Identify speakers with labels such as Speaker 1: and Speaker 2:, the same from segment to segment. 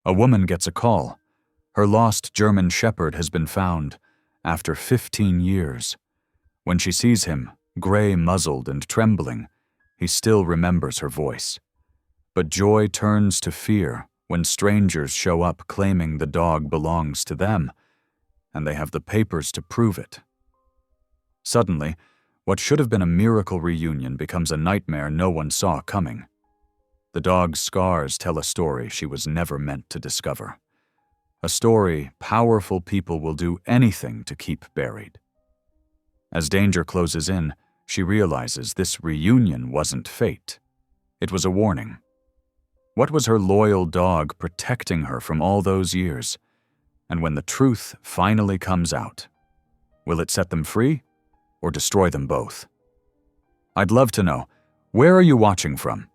Speaker 1: A woman gets a call. Her lost German shepherd has been found after 15 years. When she sees him, gray-muzzled and trembling, he still remembers her voice. But joy turns to fear when strangers show up claiming the dog belongs to them, and they have the papers to prove it. Suddenly, what should have been a miracle reunion becomes a nightmare no one saw coming. The dog's scars tell a story she was never meant to discover. A story powerful people will do anything to keep buried. As danger closes in, she realizes this reunion wasn't fate. It was a warning. What was her loyal dog protecting her from all those years? And when the truth finally comes out, will it set them free or destroy them both? I'd love to know, where are you watching from?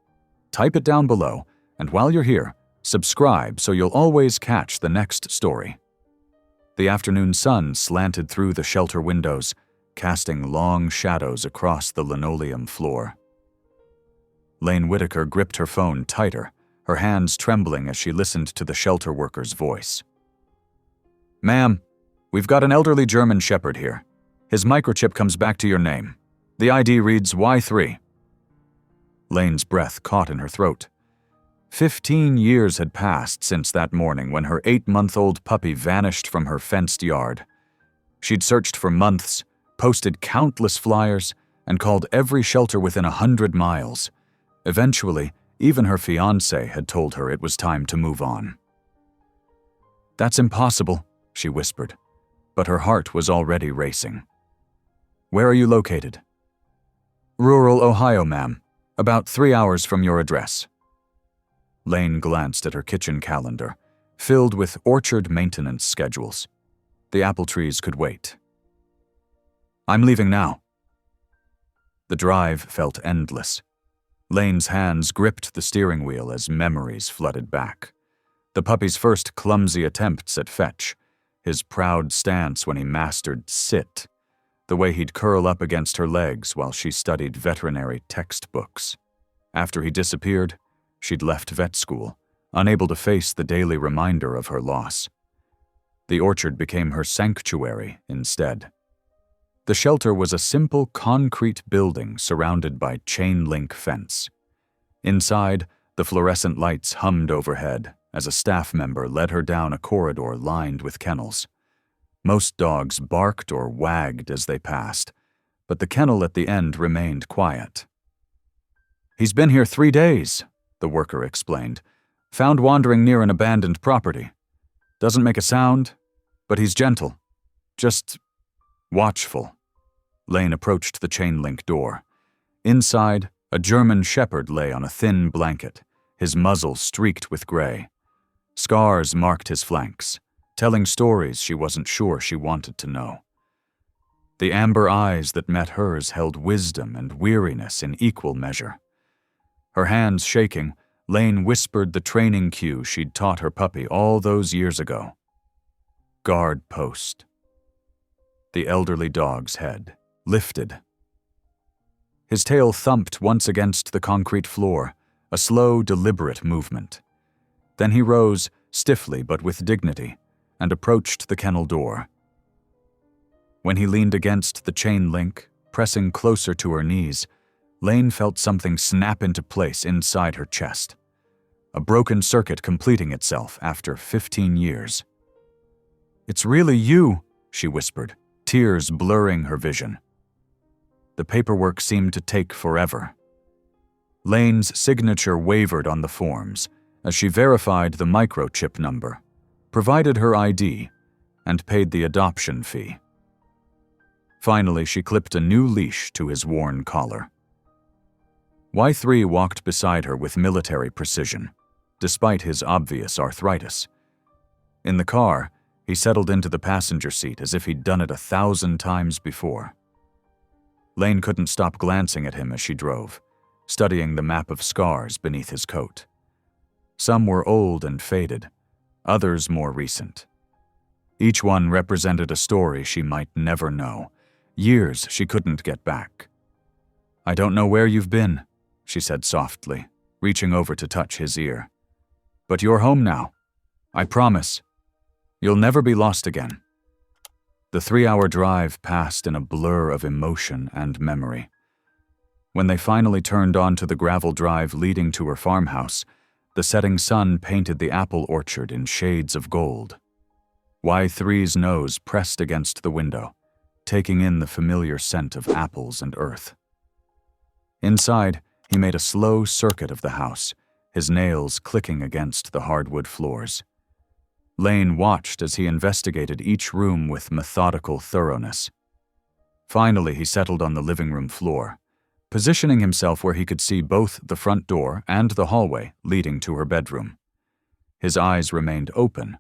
Speaker 1: Type it down below, and while you're here, subscribe so you'll always catch the next story. The afternoon sun slanted through the shelter windows, casting long shadows across the linoleum floor. Lane Whitaker gripped her phone tighter, her hands trembling as she listened to the shelter worker's voice. "Ma'am, we've got an elderly German shepherd here. His microchip comes back to your name. The ID reads Y3. Lane's breath caught in her throat. 15 years had passed since that morning when her 8-month-old puppy vanished from her fenced yard. She'd searched for months, posted countless flyers, and called every shelter within 100 miles. Eventually, even her fiancé had told her it was time to move on. "That's impossible," she whispered, but her heart was already racing. "Where are you located?" "Rural Ohio, ma'am. About 3 hours from your address." Lane glanced at her kitchen calendar, filled with orchard maintenance schedules. The apple trees could wait. "I'm leaving now." The drive felt endless. Lane's hands gripped the steering wheel as memories flooded back. The puppy's first clumsy attempts at fetch, his proud stance when he mastered sit, the way he'd curl up against her legs while she studied veterinary textbooks. After he disappeared, she'd left vet school, unable to face the daily reminder of her loss. The orchard became her sanctuary instead. The shelter was a simple concrete building surrounded by chain-link fence. Inside, the fluorescent lights hummed overhead as a staff member led her down a corridor lined with kennels. Most dogs barked or wagged as they passed, but the kennel at the end remained quiet. "He's been here 3 days," the worker explained. "Found wandering near an abandoned property. Doesn't make a sound, but he's gentle. Just watchful." Lane approached the chain-link door. Inside, a German shepherd lay on a thin blanket, his muzzle streaked with gray. Scars marked his flanks, telling stories she wasn't sure she wanted to know. The amber eyes that met hers held wisdom and weariness in equal measure. Her hands shaking, Lane whispered the training cue she'd taught her puppy all those years ago. "Guard post." The elderly dog's head lifted. His tail thumped once against the concrete floor, a slow, deliberate movement. Then he rose, stiffly but with dignity, and approached the kennel door. When he leaned against the chain link, pressing closer to her knees, Lane felt something snap into place inside her chest. A broken circuit completing itself after 15 years. "It's really you," she whispered, tears blurring her vision. The paperwork seemed to take forever. Lane's signature wavered on the forms as she verified the microchip number, provided her ID, and paid the adoption fee. Finally, she clipped a new leash to his worn collar. Y3 walked beside her with military precision, despite his obvious arthritis. In the car, he settled into the passenger seat as if he'd done it 1,000 times before. Lane couldn't stop glancing at him as she drove, studying the map of scars beneath his coat. Some were old and faded, others more recent. Each one represented a story she might never know, years she couldn't get back. "I don't know where you've been," she said softly, reaching over to touch his ear. "But you're home now. I promise. You'll never be lost again." The 3-hour drive passed in a blur of emotion and memory. When they finally turned onto the gravel drive leading to her farmhouse, the setting sun painted the apple orchard in shades of gold. Y3's nose pressed against the window, taking in the familiar scent of apples and earth. Inside, he made a slow circuit of the house, his nails clicking against the hardwood floors. Lane watched as he investigated each room with methodical thoroughness. Finally, he settled on the living room floor, positioning himself where he could see both the front door and the hallway leading to her bedroom. His eyes remained open,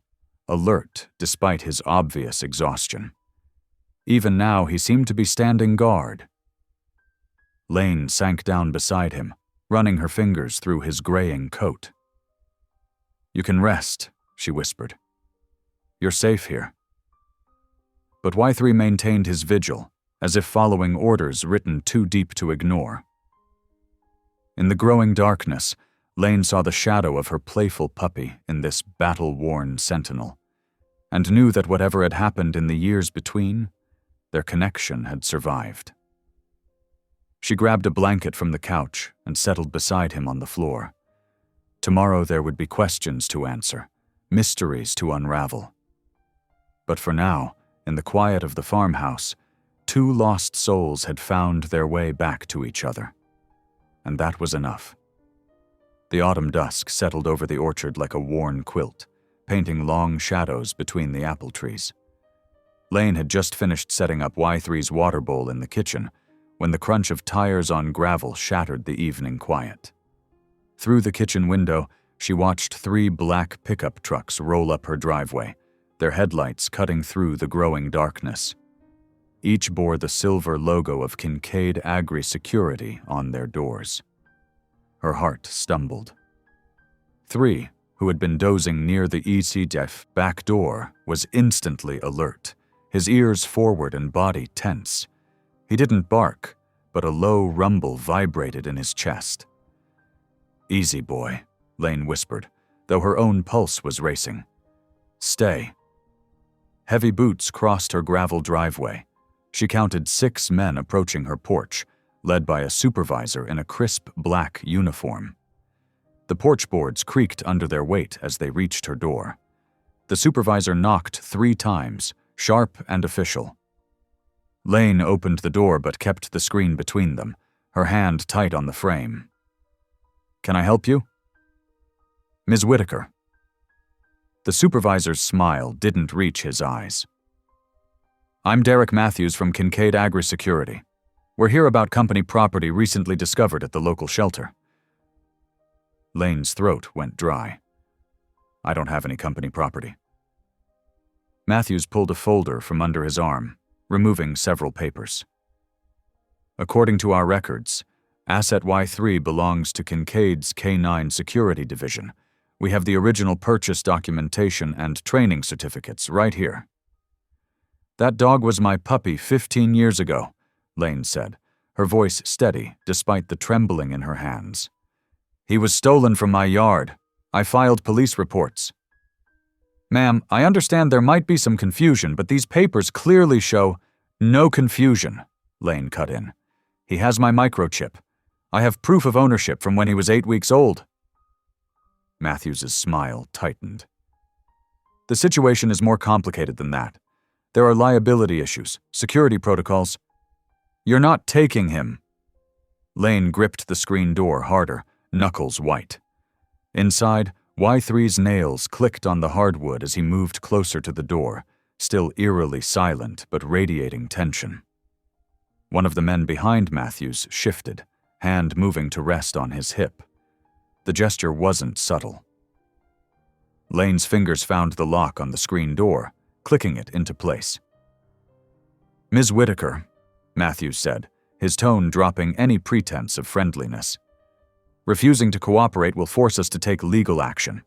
Speaker 1: alert despite his obvious exhaustion. Even now, he seemed to be standing guard. Lane sank down beside him, running her fingers through his graying coat. "You can rest," she whispered. "You're safe here." But Y3 maintained his vigil, as if following orders written too deep to ignore. In the growing darkness, Lane saw the shadow of her playful puppy in this battle-worn sentinel, and knew that whatever had happened in the years between, their connection had survived. She grabbed a blanket from the couch and settled beside him on the floor. Tomorrow there would be questions to answer, mysteries to unravel. But for now, in the quiet of the farmhouse, 2 lost souls had found their way back to each other. And that was enough. The autumn dusk settled over the orchard like a worn quilt, painting long shadows between the apple trees. Lane had just finished setting up Y3's water bowl in the kitchen when the crunch of tires on gravel shattered the evening quiet. Through the kitchen window, she watched 3 black pickup trucks roll up her driveway, their headlights cutting through the growing darkness. Each bore the silver logo of Kincaid Agri-Security on their doors. Her heart stumbled. 3, who had been dozing near the ECDF back door, was instantly alert, his ears forward and body tense. He didn't bark, but a low rumble vibrated in his chest. "Easy, boy," Lane whispered, though her own pulse was racing. "Stay." Heavy boots crossed her gravel driveway. She counted 6 men approaching her porch, led by a supervisor in a crisp black uniform. The porch boards creaked under their weight as they reached her door. The supervisor knocked 3 times, sharp and official. Lane opened the door but kept the screen between them, her hand tight on the frame. "Can I help you?" "Ms. Whitaker." The supervisor's smile didn't reach his eyes. "I'm Derek Matthews from Kincaid Agri-Security. We're here about company property recently discovered at the local shelter." Lane's throat went dry. "I don't have any company property." Matthews pulled a folder from under his arm, removing several papers. "According to our records, Asset Y3 belongs to Kincaid's K9 Security Division. We have the original purchase documentation and training certificates right here." "That dog was my puppy 15 years ago," Lane said, her voice steady despite the trembling in her hands. "He was stolen from my yard. I filed police reports." "Ma'am, I understand there might be some confusion, but these papers clearly show—" "No confusion," Lane cut in. "He has my microchip. I have proof of ownership from when he was 8 weeks old." Matthews's smile tightened. "The situation is more complicated than that. There are liability issues, security protocols." "You're not taking him." Lane gripped the screen door harder, knuckles white. Inside, Y3's nails clicked on the hardwood as he moved closer to the door, still eerily silent but radiating tension. One of the men behind Matthews shifted, hand moving to rest on his hip. The gesture wasn't subtle. Lane's fingers found the lock on the screen door, clicking it into place. "Ms. Whitaker," Matthews said, his tone dropping any pretense of friendliness. "Refusing to cooperate will force us to take legal action.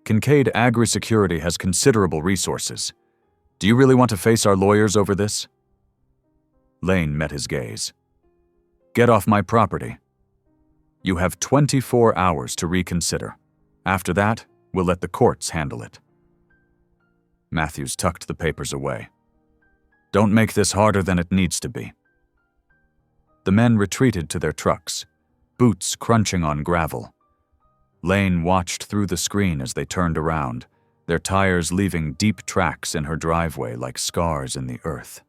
Speaker 1: Kincaid Agri-Security has considerable resources. Do you really want to face our lawyers over this?" Lane met his gaze. "Get off my property. You have 24 hours to reconsider. After that, we'll let the courts handle it." Matthews tucked the papers away. "Don't make this harder than it needs to be." The men retreated to their trucks, boots crunching on gravel. Lane watched through the screen as they turned around, their tires leaving deep tracks in her driveway like scars in the earth.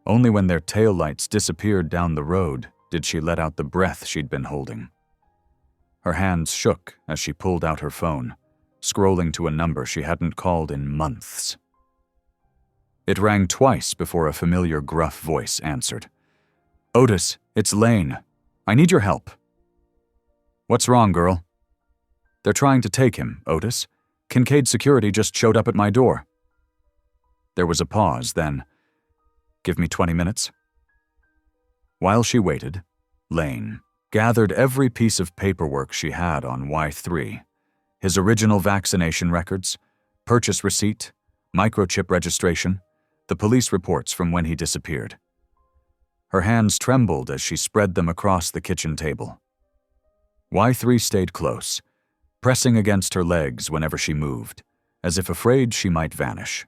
Speaker 1: Only when their taillights disappeared down the road did she let out the breath she'd been holding. Her hands shook as she pulled out her phone, scrolling to a number she hadn't called in months. It rang twice before a familiar gruff voice answered. "Otis, it's Lane. I need your help." "What's wrong, girl?" "They're trying to take him, Otis. Kincaid security just showed up at my door." There was a pause, then, "Give me 20 minutes." While she waited, Lane gathered every piece of paperwork she had on Y3, his original vaccination records, purchase receipt, microchip registration, the police reports from when he disappeared. Her hands trembled as she spread them across the kitchen table. Y3 stayed close, pressing against her legs whenever she moved, as if afraid she might vanish.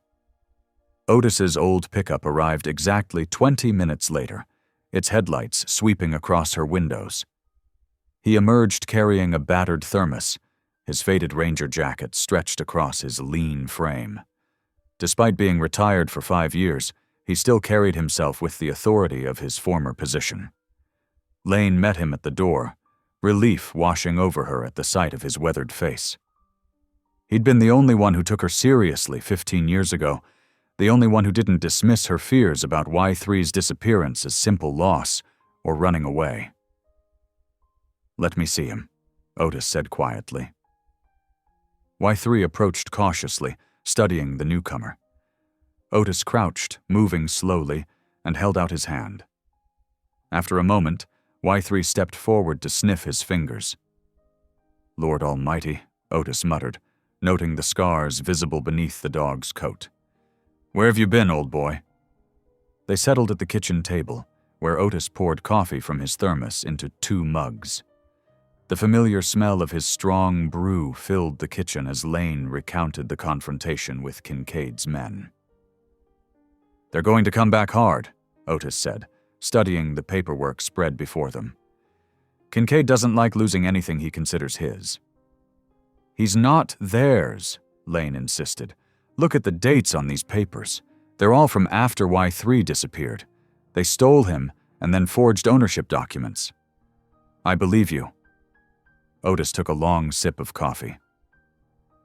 Speaker 1: Otis's old pickup arrived exactly 20 minutes later, its headlights sweeping across her windows. He emerged carrying a battered thermos, his faded Ranger jacket stretched across his lean frame. Despite being retired for 5 years, he still carried himself with the authority of his former position. Lane met him at the door, relief washing over her at the sight of his weathered face. He'd been the only one who took her seriously 15 years ago, the only one who didn't dismiss her fears about Y3's disappearance as simple loss or running away. "Let me see him," Otis said quietly. Y3 approached cautiously, studying the newcomer. Otis crouched, moving slowly, and held out his hand. After a moment, Y3 stepped forward to sniff his fingers. "Lord Almighty," Otis muttered, noting the scars visible beneath the dog's coat. "Where have you been, old boy?" They settled at the kitchen table, where Otis poured coffee from his thermos into 2 mugs. The familiar smell of his strong brew filled the kitchen as Lane recounted the confrontation with Kincaid's men. "They're going to come back hard," Otis said, studying the paperwork spread before them. "Kincaid doesn't like losing anything he considers his." "He's not theirs," Lane insisted. "Look at the dates on these papers. They're all from after Y3 disappeared. They stole him and then forged ownership documents." "I believe you." Otis took a long sip of coffee.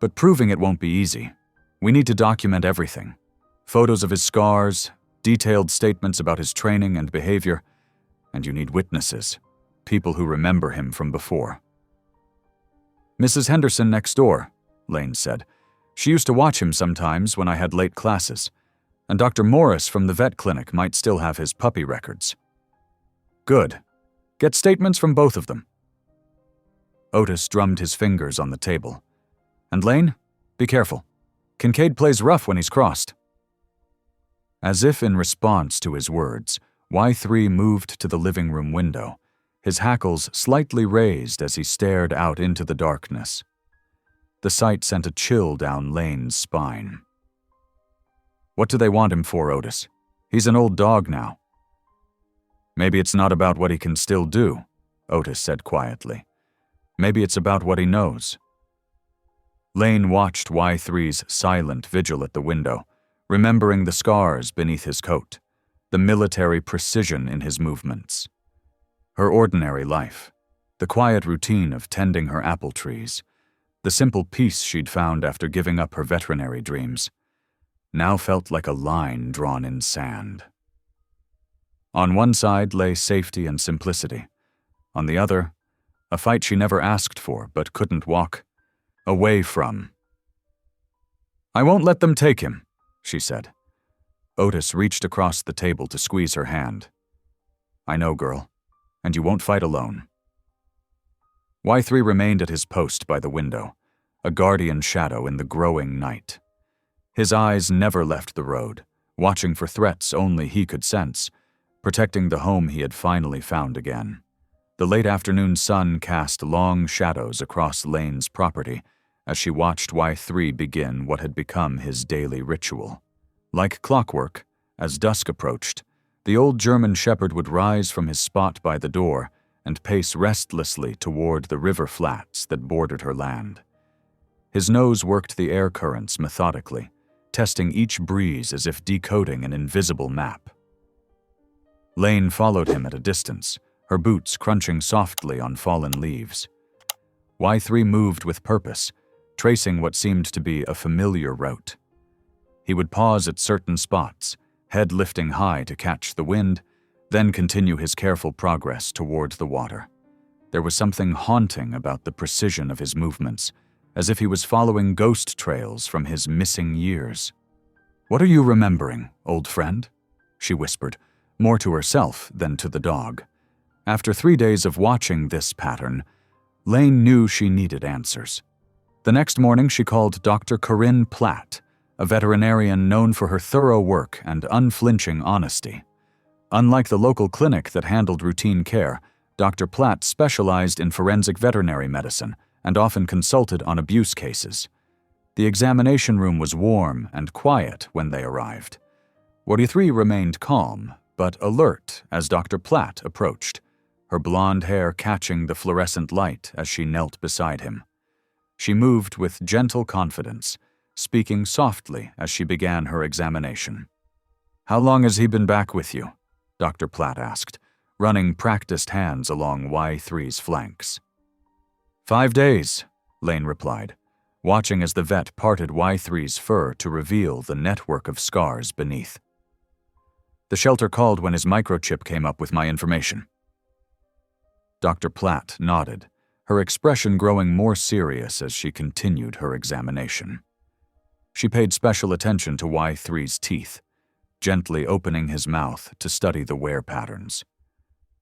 Speaker 1: "But proving it won't be easy. We need to document everything. Photos of his scars, detailed statements about his training and behavior, and you need witnesses, people who remember him from before." "Mrs. Henderson next door," Lane said. "She used to watch him sometimes when I had late classes, and Dr. Morris from the vet clinic might still have his puppy records." "Good. Get statements from both of them." Otis drummed his fingers on the table. "And Lane, be careful. Kincaid plays rough when he's crossed." As if in response to his words, Y3 moved to the living room window, his hackles slightly raised as he stared out into the darkness. The sight sent a chill down Lane's spine. "What do they want him for, Otis? He's an old dog now." "Maybe it's not about what he can still do," Otis said quietly. "Maybe it's about what he knows." Lane watched Y3's silent vigil at the window, remembering the scars beneath his coat, the military precision in his movements. Her ordinary life, the quiet routine of tending her apple trees, the simple peace she'd found after giving up her veterinary dreams, now felt like a line drawn in sand. On one side lay safety and simplicity. On the other, a fight she never asked for but couldn't walk away from. "I won't let them take him," she said. Otis reached across the table to squeeze her hand. "I know, girl, and you won't fight alone." Y3 remained at his post by the window, a guardian shadow in the growing night. His eyes never left the road, watching for threats only he could sense, protecting the home he had finally found again. The late afternoon sun cast long shadows across Lane's property as she watched Y3 begin what had become his daily ritual. Like clockwork, as dusk approached, the old German shepherd would rise from his spot by the door and pace restlessly toward the river flats that bordered her land. His nose worked the air currents methodically, testing each breeze as if decoding an invisible map. Lane followed him at a distance, her boots crunching softly on fallen leaves. Y3 moved with purpose, tracing what seemed to be a familiar route. He would pause at certain spots, head lifting high to catch the wind, then continue his careful progress toward the water. There was something haunting about the precision of his movements, as if he was following ghost trails from his missing years. "What are you remembering, old friend?" she whispered, more to herself than to the dog. After 3 days of watching this pattern, Lane knew she needed answers. The next morning she called Dr. Corinne Platt, a veterinarian known for her thorough work and unflinching honesty. Unlike the local clinic that handled routine care, Dr. Platt specialized in forensic veterinary medicine and often consulted on abuse cases. The examination room was warm and quiet when they arrived. 43 remained calm, but alert as Dr. Platt approached, her blonde hair catching the fluorescent light as she knelt beside him. She moved with gentle confidence, speaking softly as she began her examination. "How long has he been back with you?" Dr. Platt asked, running practiced hands along Y3's flanks. 5 days, Lane replied, watching as the vet parted Y3's fur to reveal the network of scars beneath. "The shelter called when his microchip came up with my information." Dr. Platt nodded, her expression growing more serious as she continued her examination. She paid special attention to Y3's teeth, gently opening his mouth to study the wear patterns.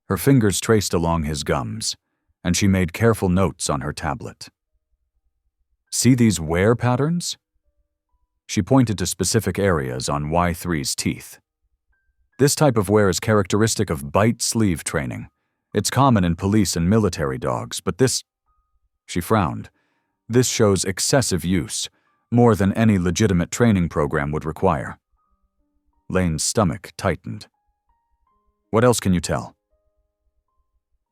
Speaker 1: Her fingers traced along his gums, and she made careful notes on her tablet. "See these wear patterns?" She pointed to specific areas on Y3's teeth. "This type of wear is characteristic of bite sleeve training. It's common in police and military dogs, but this..." She frowned. "This shows excessive use, more than any legitimate training program would require." Lane's stomach tightened. "What else can you tell?"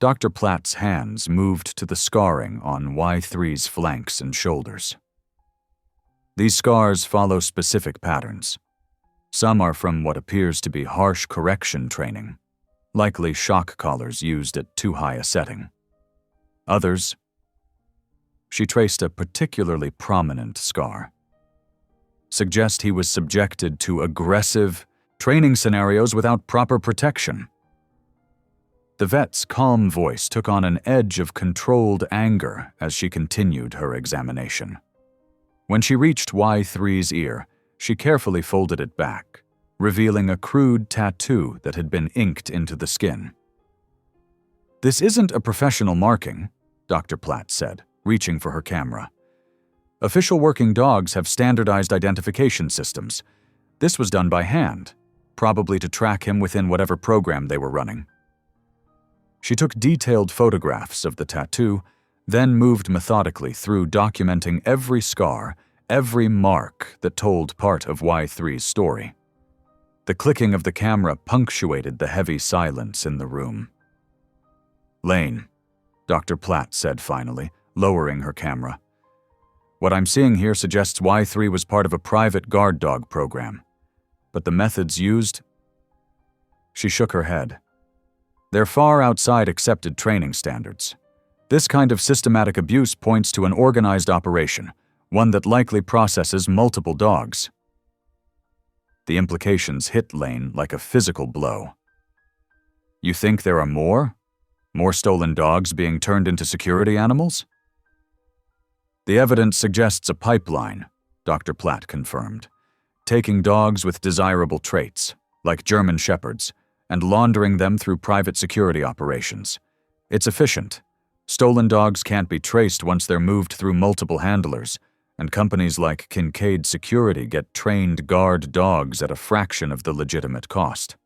Speaker 1: Dr. Platt's hands moved to the scarring on Y3's flanks and shoulders. "These scars follow specific patterns. Some are from what appears to be harsh correction training, likely shock collars used at too high a setting. Others..." She traced a particularly prominent scar. "Suggest he was subjected to aggressive training scenarios without proper protection." The vet's calm voice took on an edge of controlled anger as she continued her examination. When she reached Y3's ear, she carefully folded it back, revealing a crude tattoo that had been inked into the skin. "This isn't a professional marking," Dr. Platt said, reaching for her camera. "Official working dogs have standardized identification systems. This was done by hand, probably to track him within whatever program they were running." She took detailed photographs of the tattoo, then moved methodically through documenting every scar, every mark that told part of Y3's story. The clicking of the camera punctuated the heavy silence in the room. "Lane," Dr. Platt said finally, lowering her camera. "What I'm seeing here suggests Y3 was part of a private guard dog program. But the methods used..." She shook her head. "They're far outside accepted training standards. This kind of systematic abuse points to an organized operation, one that likely processes multiple dogs." The implications hit Lane like a physical blow. "You think there are more? More stolen dogs being turned into security animals?" "The evidence suggests a pipeline," Dr. Platt confirmed, "taking dogs with desirable traits, like German shepherds, and laundering them through private security operations. It's efficient. Stolen dogs can't be traced once they're moved through multiple handlers, and companies like Kincaid Security get trained guard dogs at a fraction of the legitimate cost."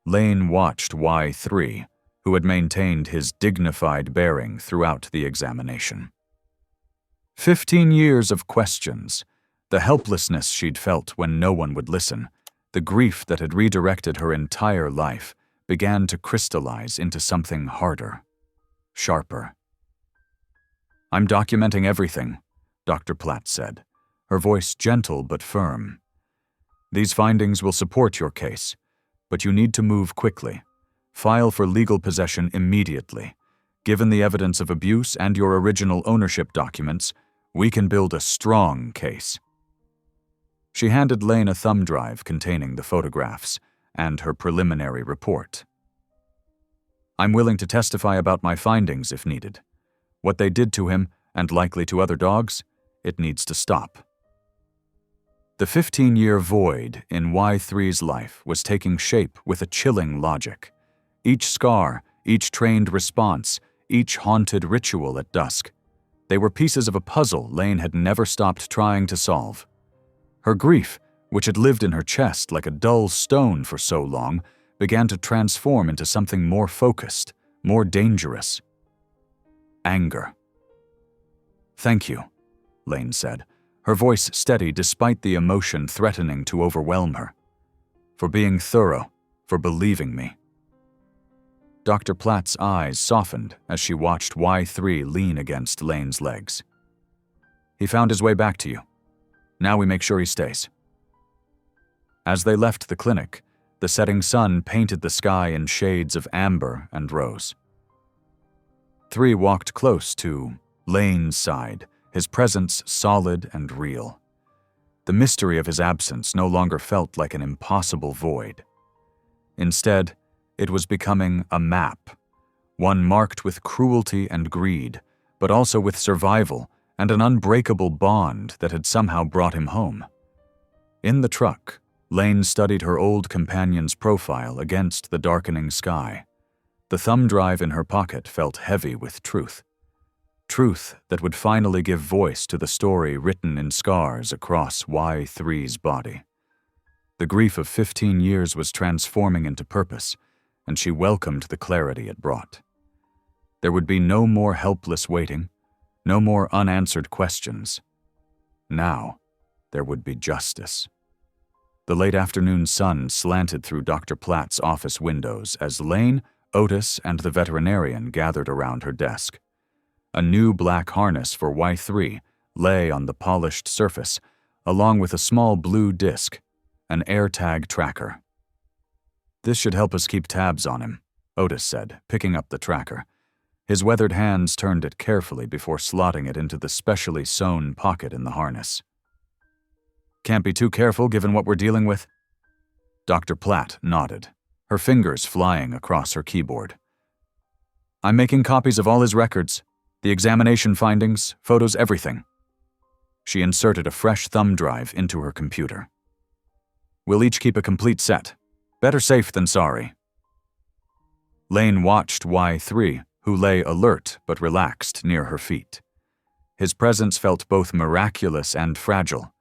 Speaker 1: Lane watched Y3, who had maintained his dignified bearing throughout the examination. 15 years of questions, the helplessness she'd felt when no one would listen, the grief that had redirected her entire life, began to crystallize into something harder, sharper. "I'm documenting everything," Dr. Platt said, her voice gentle but firm. "These findings will support your case, but you need to move quickly. File for legal possession immediately. Given the evidence of abuse and your original ownership documents, we can build a strong case." She handed Lane a thumb drive containing the photographs and her preliminary report. "I'm willing to testify about my findings if needed. What they did to him, and likely to other dogs, it needs to stop." The 15-year void in Y3's life was taking shape with a chilling logic. Each scar, each trained response, each haunted ritual at dusk. They were pieces of a puzzle Lane had never stopped trying to solve. Her grief, which had lived in her chest like a dull stone for so long, began to transform into something more focused, more dangerous. Anger. "Thank you," Lane said, her voice steady despite the emotion threatening to overwhelm her. "For being thorough, for believing me." Dr. Platt's eyes softened as she watched Y3 lean against Lane's legs. "He found his way back to you. Now we make sure he stays." As they left the clinic, the setting sun painted the sky in shades of amber and rose. 3 walked close to Lane's side, his presence solid and real. The mystery of his absence no longer felt like an impossible void. Instead, it was becoming a map, one marked with cruelty and greed, but also with survival and an unbreakable bond that had somehow brought him home. In the truck, Lane studied her old companion's profile against the darkening sky. The thumb drive in her pocket felt heavy with truth. Truth that would finally give voice to the story written in scars across Y3's body. The grief of 15 years was transforming into purpose, and she welcomed the clarity it brought. There would be no more helpless waiting, no more unanswered questions. Now, there would be justice. The late afternoon sun slanted through Dr. Platt's office windows as Lane, Otis, and the veterinarian gathered around her desk. A new black harness for Y3 lay on the polished surface, along with a small blue disc, an AirTag tracker. "This should help us keep tabs on him," Otis said, picking up the tracker. His weathered hands turned it carefully before slotting it into the specially sewn pocket in the harness. "Can't be too careful given what we're dealing with?" Dr. Platt nodded, her fingers flying across her keyboard. "I'm making copies of all his records, the examination findings, photos, everything." She inserted a fresh thumb drive into her computer. "We'll each keep a complete set. Better safe than sorry." Lane watched Y3, who lay alert but relaxed near her feet. His presence felt both miraculous and fragile,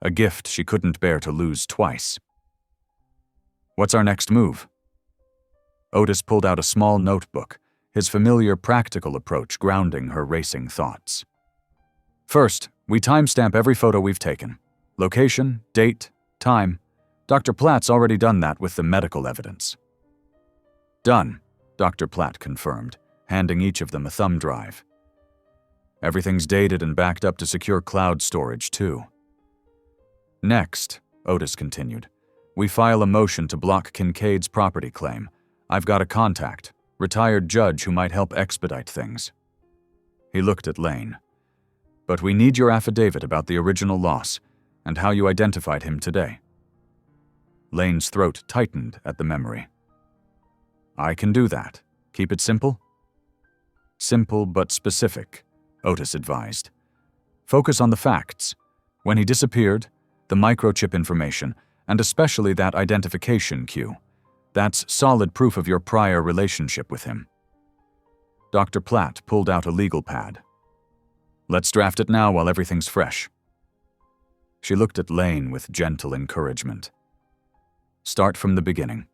Speaker 1: a gift she couldn't bear to lose twice. "What's our next move?" Otis pulled out a small notebook, his familiar practical approach grounding her racing thoughts. "First, we timestamp every photo we've taken. Location, date, time. Dr. Platt's already done that with the medical evidence." "Done," Dr. Platt confirmed, handing each of them a thumb drive. "Everything's dated and backed up to secure cloud storage, too." "Next," Otis continued, "we file a motion to block Kincaid's property claim. I've got a contact, retired judge who might help expedite things." He looked at Lane. "But we need your affidavit about the original loss and how you identified him today." Lane's throat tightened at the memory. "I can do that. Keep it simple?" "Simple but specific," Otis advised. "Focus on the facts. When he disappeared, the microchip information, and especially that identification cue. That's solid proof of your prior relationship with him." Dr. Platt pulled out a legal pad. "Let's draft it now while everything's fresh." She looked at Lane with gentle encouragement. "Start from the beginning."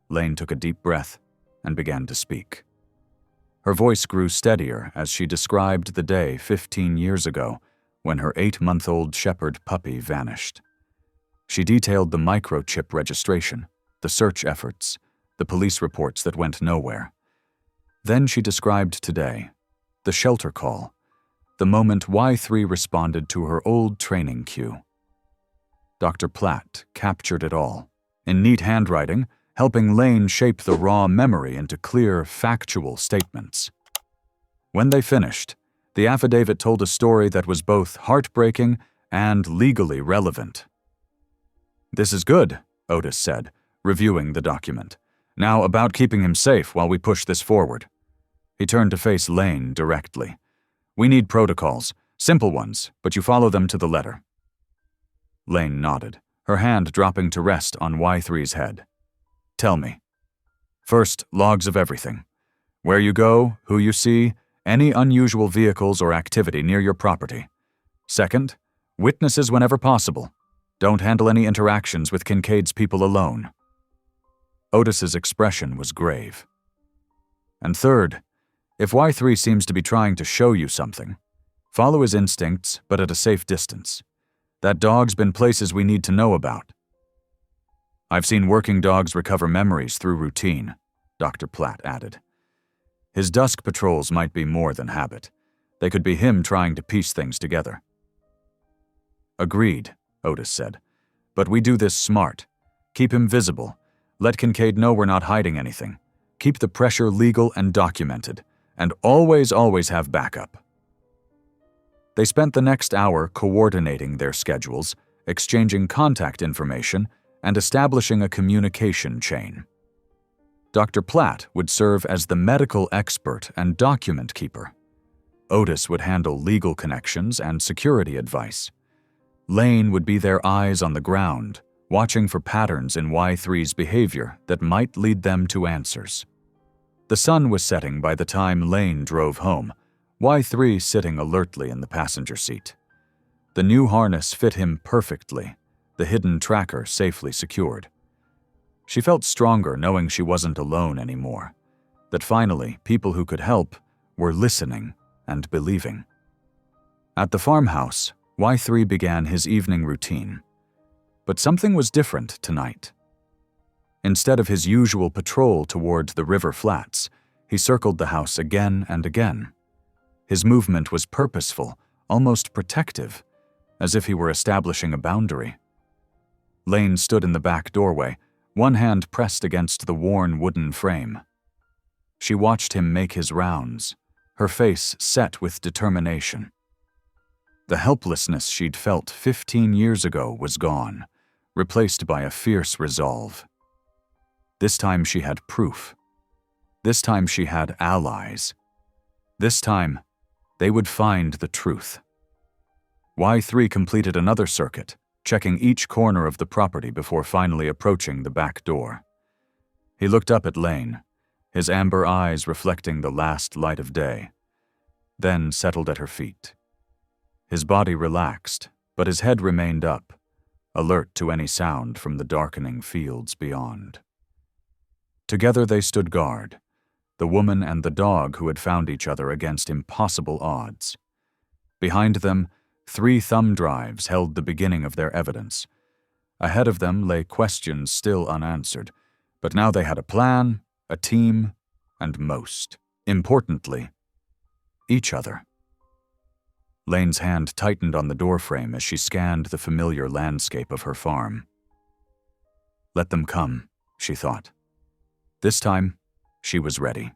Speaker 1: Lane took a deep breath and began to speak. Her voice grew steadier as she described the day 15 years ago when her 8-month-old shepherd puppy vanished. She detailed the microchip registration, the search efforts, the police reports that went nowhere. Then she described today, the shelter call, the moment Y3 responded to her old training cue. Dr. Platt captured it all, in neat handwriting, helping Lane shape the raw memory into clear, factual statements. When they finished, the affidavit told a story that was both heartbreaking and legally relevant. "This is good," Otis said, reviewing the document. "Now about keeping him safe while we push this forward." He turned to face Lane directly. "We need protocols, simple ones, but you follow them to the letter." Lane nodded, her hand dropping to rest on Y3's head. "Tell me. First, logs of everything. Where you go, who you see, any unusual vehicles or activity near your property. Second, witnesses whenever possible. Don't handle any interactions with Kincaid's people alone." Otis's expression was grave. "And third, if Y3 seems to be trying to show you something, follow his instincts, but at a safe distance. That dog's been places we need to know about." "I've seen working dogs recover memories through routine," Dr. Platt added. "His dusk patrols might be more than habit. They could be him trying to piece things together." "Agreed," Otis said. "But we do this smart. Keep him visible. Let Kincaid know we're not hiding anything. Keep the pressure legal and documented. And always have backup." They spent the next hour coordinating their schedules, exchanging contact information, and establishing a communication chain. Dr. Platt would serve as the medical expert and document keeper. Otis would handle legal connections and security advice. Lane would be their eyes on the ground, watching for patterns in Y3's behavior that might lead them to answers. The sun was setting by the time Lane drove home, Y3 sitting alertly in the passenger seat. The new harness fit him perfectly, the hidden tracker safely secured. She felt stronger knowing she wasn't alone anymore, that finally people who could help were listening and believing. At the farmhouse, Y3 began his evening routine. But something was different tonight. Instead of his usual patrol toward the river flats, he circled the house again and again. His movement was purposeful, almost protective, as if he were establishing a boundary. Lane stood in the back doorway, one hand pressed against the worn wooden frame. She watched him make his rounds, her face set with determination. The helplessness she'd felt 15 years ago was gone, replaced by a fierce resolve. This time she had proof. This time she had allies. This time, they would find the truth. Y3 completed another circuit, checking each corner of the property before finally approaching the back door. He looked up at Lane, his amber eyes reflecting the last light of day, then settled at her feet. His body relaxed, but his head remained up, alert to any sound from the darkening fields beyond. Together they stood guard, the woman and the dog who had found each other against impossible odds. Behind them, 3 thumb drives held the beginning of their evidence. Ahead of them lay questions still unanswered, but now they had a plan, a team, and most importantly, each other. Lane's hand tightened on the doorframe as she scanned the familiar landscape of her farm. Let them come, she thought. This time, she was ready.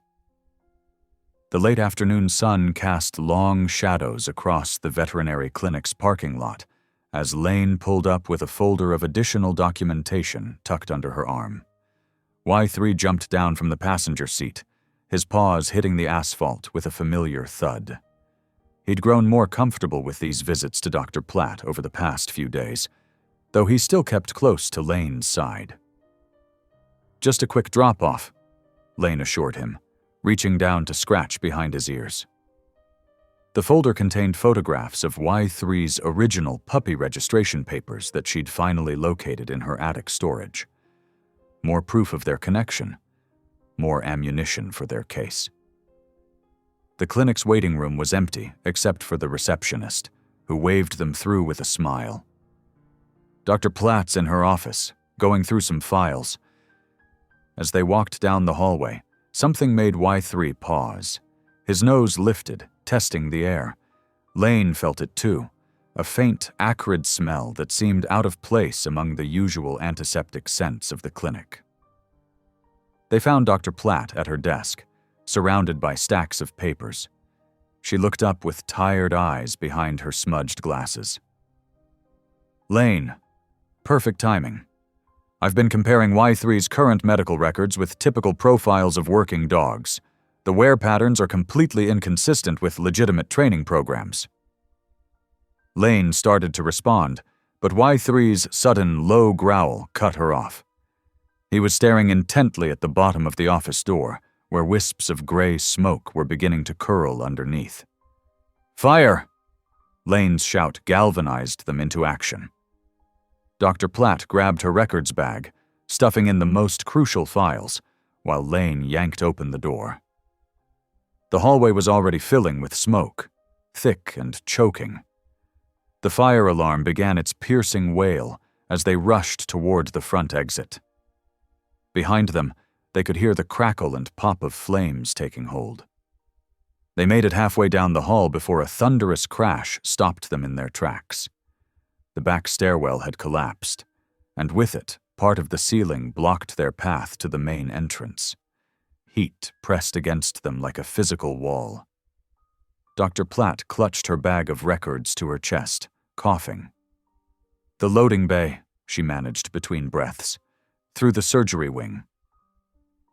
Speaker 1: The late afternoon sun cast long shadows across the veterinary clinic's parking lot as Lane pulled up with a folder of additional documentation tucked under her arm. Y3 jumped down from the passenger seat, his paws hitting the asphalt with a familiar thud. He'd grown more comfortable with these visits to Dr. Platt over the past few days, though he still kept close to Lane's side. Just a quick drop-off, Lane assured him, reaching down to scratch behind his ears. The folder contained photographs of Y3's original puppy registration papers that she'd finally located in her attic storage. More proof of their connection, more ammunition for their case. The clinic's waiting room was empty except for the receptionist, who waved them through with a smile. Dr. Platt's in her office, going through some files. As they walked down the hallway, something made Y3 pause. His nose lifted, testing the air. Lane felt it too, a faint, acrid smell that seemed out of place among the usual antiseptic scents of the clinic. They found Dr. Platt at her desk, surrounded by stacks of papers. She looked up with tired eyes behind her smudged glasses. Lane, perfect timing. I've been comparing Y3's current medical records with typical profiles of working dogs. The wear patterns are completely inconsistent with legitimate training programs. Lane started to respond, but Y3's sudden low growl cut her off. He was staring intently at the bottom of the office door, where wisps of gray smoke were beginning to curl underneath. "Fire!" Lane's shout galvanized them into action. Dr. Platt grabbed her records bag, stuffing in the most crucial files, while Lane yanked open the door. The hallway was already filling with smoke, thick and choking. The fire alarm began its piercing wail as they rushed toward the front exit. Behind them, they could hear the crackle and pop of flames taking hold. They made it halfway down the hall before a thunderous crash stopped them in their tracks. The back stairwell had collapsed, and with it, part of the ceiling blocked their path to the main entrance. Heat pressed against them like a physical wall. Dr. Platt clutched her bag of records to her chest, coughing. "The loading bay," she managed between breaths. "Through the surgery wing."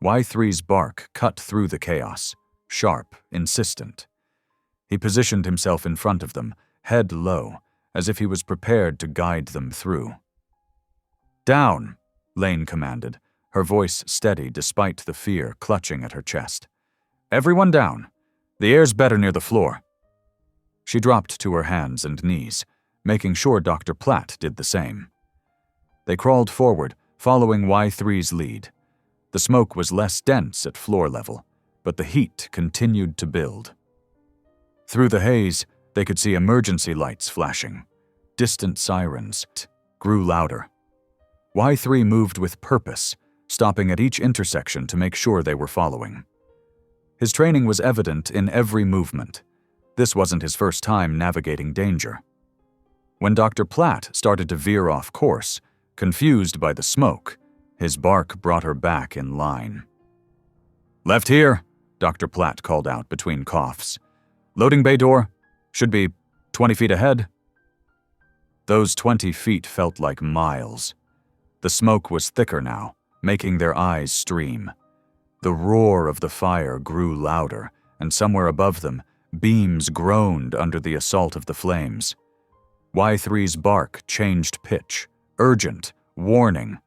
Speaker 1: Y3's bark cut through the chaos, sharp, insistent. He positioned himself in front of them, head low, as if he was prepared to guide them through. "Down," Lane commanded, her voice steady despite the fear clutching at her chest. "Everyone down. The air's better near the floor." She dropped to her hands and knees, making sure Dr. Platt did the same. They crawled forward, following Y3's lead. The smoke was less dense at floor level, but the heat continued to build. Through the haze, they could see emergency lights flashing. Distant sirens grew louder. Y3 moved with purpose, stopping at each intersection to make sure they were following. His training was evident in every movement. This wasn't his first time navigating danger. When Dr. Platt started to veer off course, confused by the smoke, his bark brought her back in line. "Left here," Dr. Platt called out between coughs. "Loading bay door. Should be 20 feet ahead." Those 20 feet felt like miles. The smoke was thicker now, making their eyes stream. The roar of the fire grew louder, and somewhere above them, beams groaned under the assault of the flames. Y3's bark changed pitch, urgent, warning.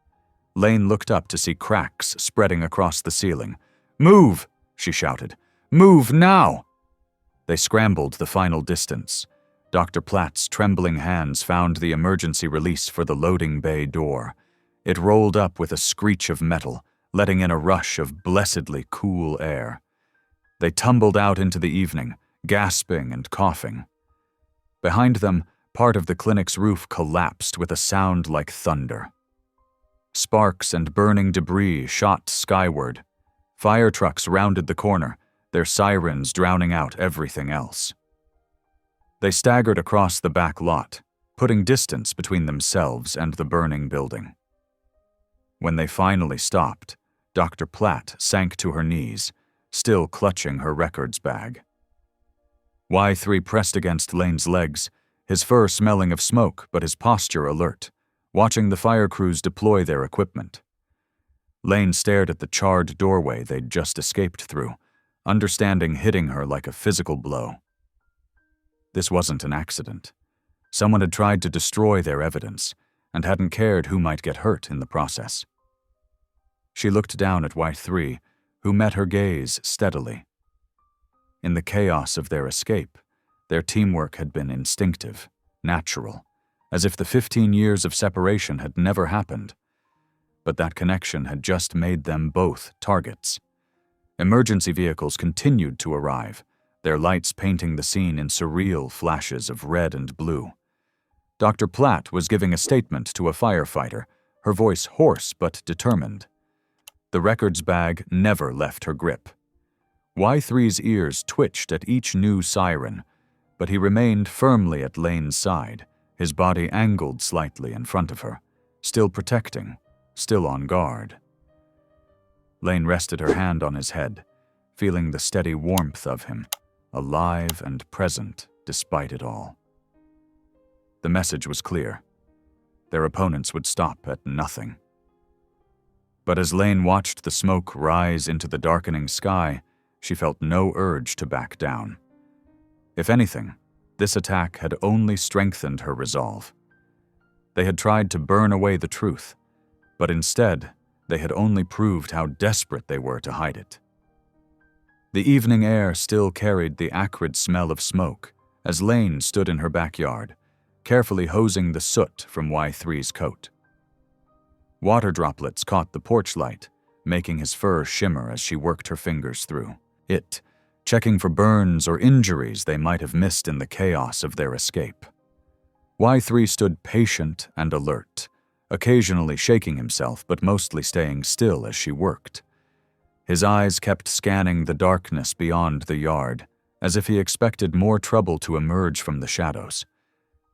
Speaker 1: Lane looked up to see cracks spreading across the ceiling. "Move!" she shouted. "Move now!" They scrambled the final distance. Dr. Platt's trembling hands found the emergency release for the loading bay door. It rolled up with a screech of metal, letting in a rush of blessedly cool air. They tumbled out into the evening, gasping and coughing. Behind them, part of the clinic's roof collapsed with a sound like thunder. Sparks and burning debris shot skyward. Fire trucks rounded the corner, their sirens drowning out everything else. They staggered across the back lot, putting distance between themselves and the burning building. When they finally stopped, Dr. Platt sank to her knees, still clutching her records bag. Y3 pressed against Lane's legs, his fur smelling of smoke but his posture alert, watching the fire crews deploy their equipment. Lane stared at the charred doorway they'd just escaped through, understanding hitting her like a physical blow. This wasn't an accident. Someone had tried to destroy their evidence and hadn't cared who might get hurt in the process. She looked down at Y3, who met her gaze steadily. In the chaos of their escape, their teamwork had been instinctive, natural, as if the 15 years of separation had never happened. But that connection had just made them both targets. Emergency vehicles continued to arrive, their lights painting the scene in surreal flashes of red and blue. Dr. Platt was giving a statement to a firefighter, her voice hoarse but determined. The records bag never left her grip. Y3's ears twitched at each new siren, but he remained firmly at Lane's side, his body angled slightly in front of her, still protecting, still on guard. Lane rested her hand on his head, feeling the steady warmth of him, alive and present despite it all. The message was clear. Their opponents would stop at nothing. But as Lane watched the smoke rise into the darkening sky, she felt no urge to back down. If anything, this attack had only strengthened her resolve. They had tried to burn away the truth, but instead, they had only proved how desperate they were to hide it. The evening air still carried the acrid smell of smoke as Lane stood in her backyard, carefully hosing the soot from Y3's coat. Water droplets caught the porch light, making his fur shimmer as she worked her fingers through it, checking for burns or injuries they might have missed in the chaos of their escape. Y3 stood patient and alert, occasionally shaking himself but mostly staying still as she worked. His eyes kept scanning the darkness beyond the yard, as if he expected more trouble to emerge from the shadows.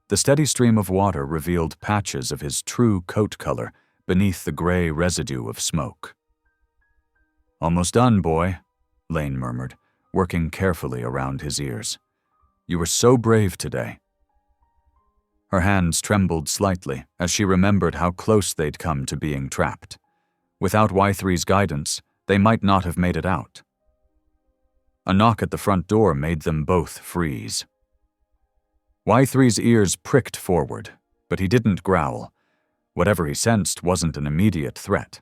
Speaker 1: The steady stream of water revealed patches of his true coat color beneath the gray residue of smoke. "Almost done, boy," Lane murmured, working carefully around his ears. "You were so brave today." Her hands trembled slightly as she remembered how close they'd come to being trapped. Without Y3's guidance, they might not have made it out. A knock at the front door made them both freeze. Y3's ears pricked forward, but he didn't growl. Whatever he sensed wasn't an immediate threat.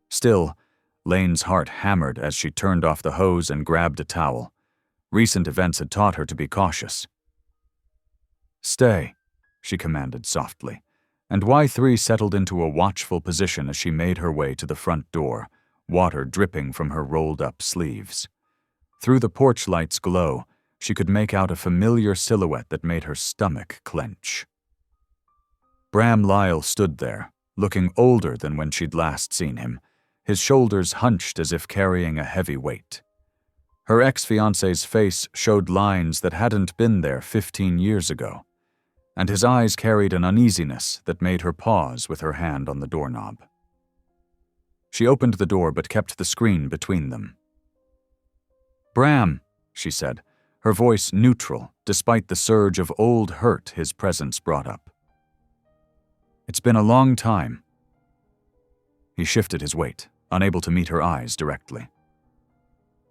Speaker 1: Still, Lane's heart hammered as she turned off the hose and grabbed a towel. Recent events had taught her to be cautious. "Stay," she commanded softly, and Y3 settled into a watchful position as she made her way to the front door, water dripping from her rolled-up sleeves. Through the porch light's glow, she could make out a familiar silhouette that made her stomach clench. Bram Lyle stood there, looking older than when she'd last seen him, his shoulders hunched as if carrying a heavy weight. Her ex-fiancé's face showed lines that hadn't been there 15 years ago, and his eyes carried an uneasiness that made her pause with her hand on the doorknob. She opened the door but kept the screen between them. "Bram," she said, her voice neutral despite the surge of old hurt his presence brought up. "It's been a long time." He shifted his weight, unable to meet her eyes directly.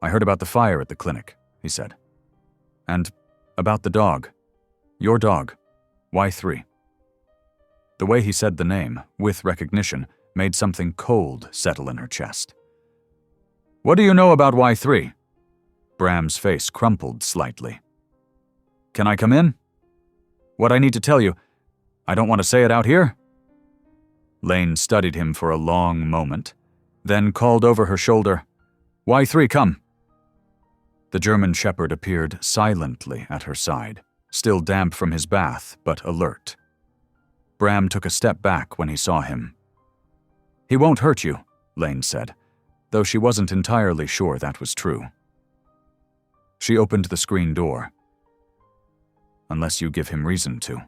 Speaker 1: "I heard about the fire at the clinic," he said. "And about the dog. Your dog, Y3. The way he said the name, with recognition, made something cold settle in her chest. "What do you know about Y3? Bram's face crumpled slightly. "Can I come in? What I need to tell you, I don't want to say it out here." Lane studied him for a long moment, then called over her shoulder, "Y3, come." The German shepherd appeared silently at her side, still damp from his bath, but alert. Bram took a step back when he saw him. "He won't hurt you," Lane said, though she wasn't entirely sure that was true. She opened the screen door. "Unless you give him reason to."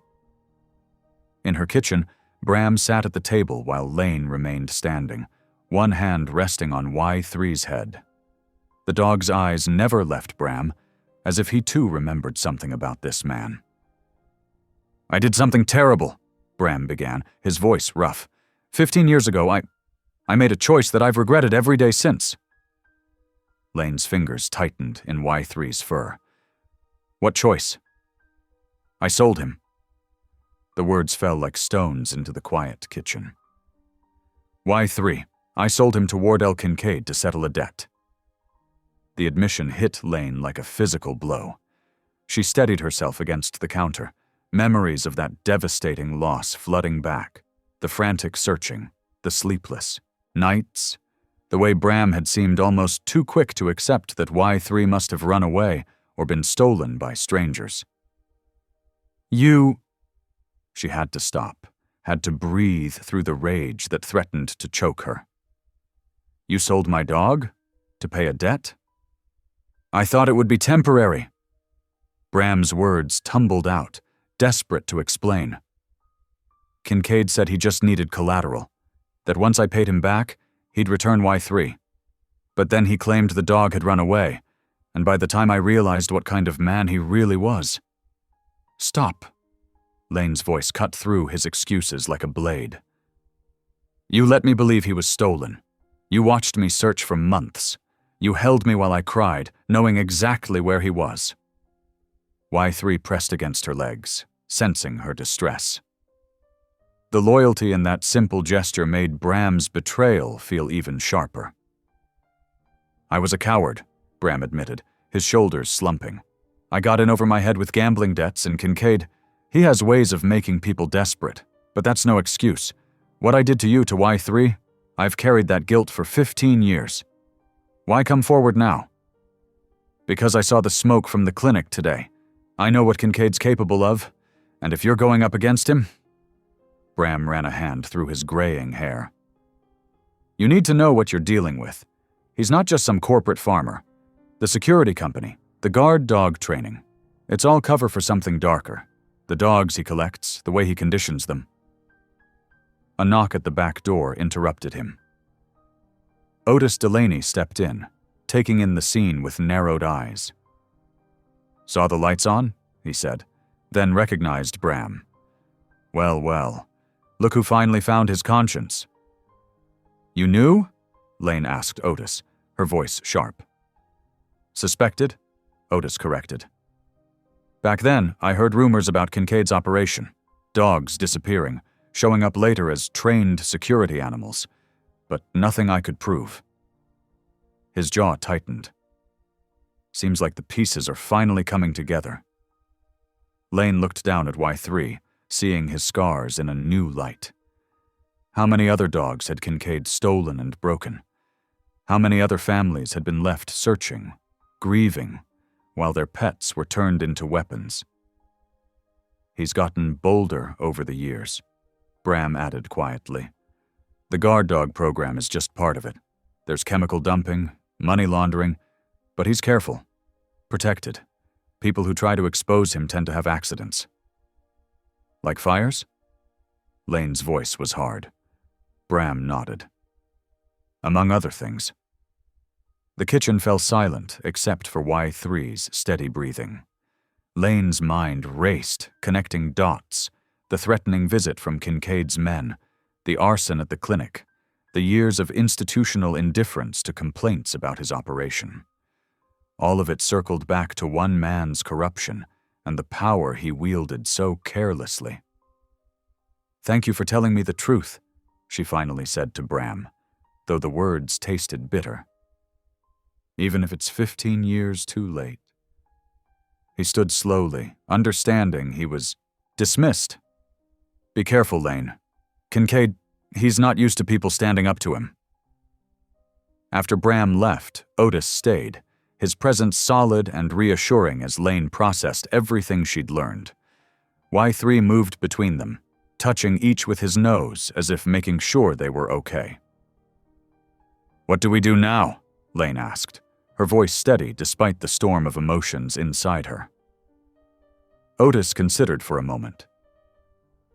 Speaker 1: In her kitchen, Bram sat at the table while Lane remained standing, one hand resting on Y3's head. The dog's eyes never left Bram, as if he too remembered something about this man. "I did something terrible," Bram began, his voice rough. 15 years ago, I made a choice that I've regretted every day since." Lane's fingers tightened in Y3's fur. "What choice?" "I sold him." The words fell like stones into the quiet kitchen. "Y3, I sold him to Wardell Kincaid to settle a debt." The admission hit Lane like a physical blow. She steadied herself against the counter, memories of that devastating loss flooding back, the frantic searching, the sleepless nights, The way Bram had seemed almost too quick to accept that Y3 must have run away or been stolen by strangers. You... She had to stop, had to breathe through the rage that threatened to choke her. You sold my dog? To pay a debt? I thought it would be temporary. Bram's words tumbled out, desperate to explain. Kincaid said he just needed collateral, that once I paid him back, he'd return Y3. But then he claimed the dog had run away, and by the time I realized what kind of man he really was... Stop. Lane's voice cut through his excuses like a blade. You let me believe he was stolen. You watched me search for months. You held me while I cried, knowing exactly where he was. Y3 pressed against her legs, sensing her distress. The loyalty in that simple gesture made Bram's betrayal feel even sharper. I was a coward, Bram admitted, his shoulders slumping. I got in over my head with gambling debts, and Kincaid, he has ways of making people desperate, but that's no excuse. What I did to you to Y3, I've carried that guilt for 15 years. Why come forward now? Because I saw the smoke from the clinic today. I know what Kincaid's capable of, and if you're going up against him... Bram ran a hand through his graying hair. You need to know what you're dealing with. He's not just some corporate farmer. The security company, the guard dog training. It's all cover for something darker. The dogs he collects, the way he conditions them. A knock at the back door interrupted him. Otis Delaney stepped in, taking in the scene with narrowed eyes. Saw the lights on? He said, then recognized Bram. Well, well. Look who finally found his conscience. You knew? Lane asked Otis, her voice sharp. Suspected? Otis corrected. Back then, I heard rumors about Kincaid's operation. Dogs disappearing, showing up later as trained security animals. But nothing I could prove. His jaw tightened. Seems like the pieces are finally coming together. Lane looked down at Y3, seeing his scars in a new light. How many other dogs had Kincaid stolen and broken? How many other families had been left searching, grieving, while their pets were turned into weapons? He's gotten bolder over the years, Bram added quietly. The guard dog program is just part of it. There's chemical dumping, money laundering, but he's careful, protected. People who try to expose him tend to have accidents. Like fires? Lane's voice was hard. Bram nodded. Among other things. The kitchen fell silent except for Y3's steady breathing. Lane's mind raced, connecting dots, the threatening visit from Kincaid's men, the arson at the clinic, the years of institutional indifference to complaints about his operation. All of it circled back to one man's corruption and the power he wielded so carelessly. Thank you for telling me the truth, she finally said to Bram, though the words tasted bitter. Even if it's 15 years too late. He stood slowly, understanding he was dismissed. Be careful, Lane. Kincaid, he's not used to people standing up to him. After Bram left, Otis stayed, his presence solid and reassuring as Lane processed everything she'd learned. Y3 moved between them, touching each with his nose as if making sure they were okay. What do we do now? Lane asked, her voice steady despite the storm of emotions inside her. Otis considered for a moment.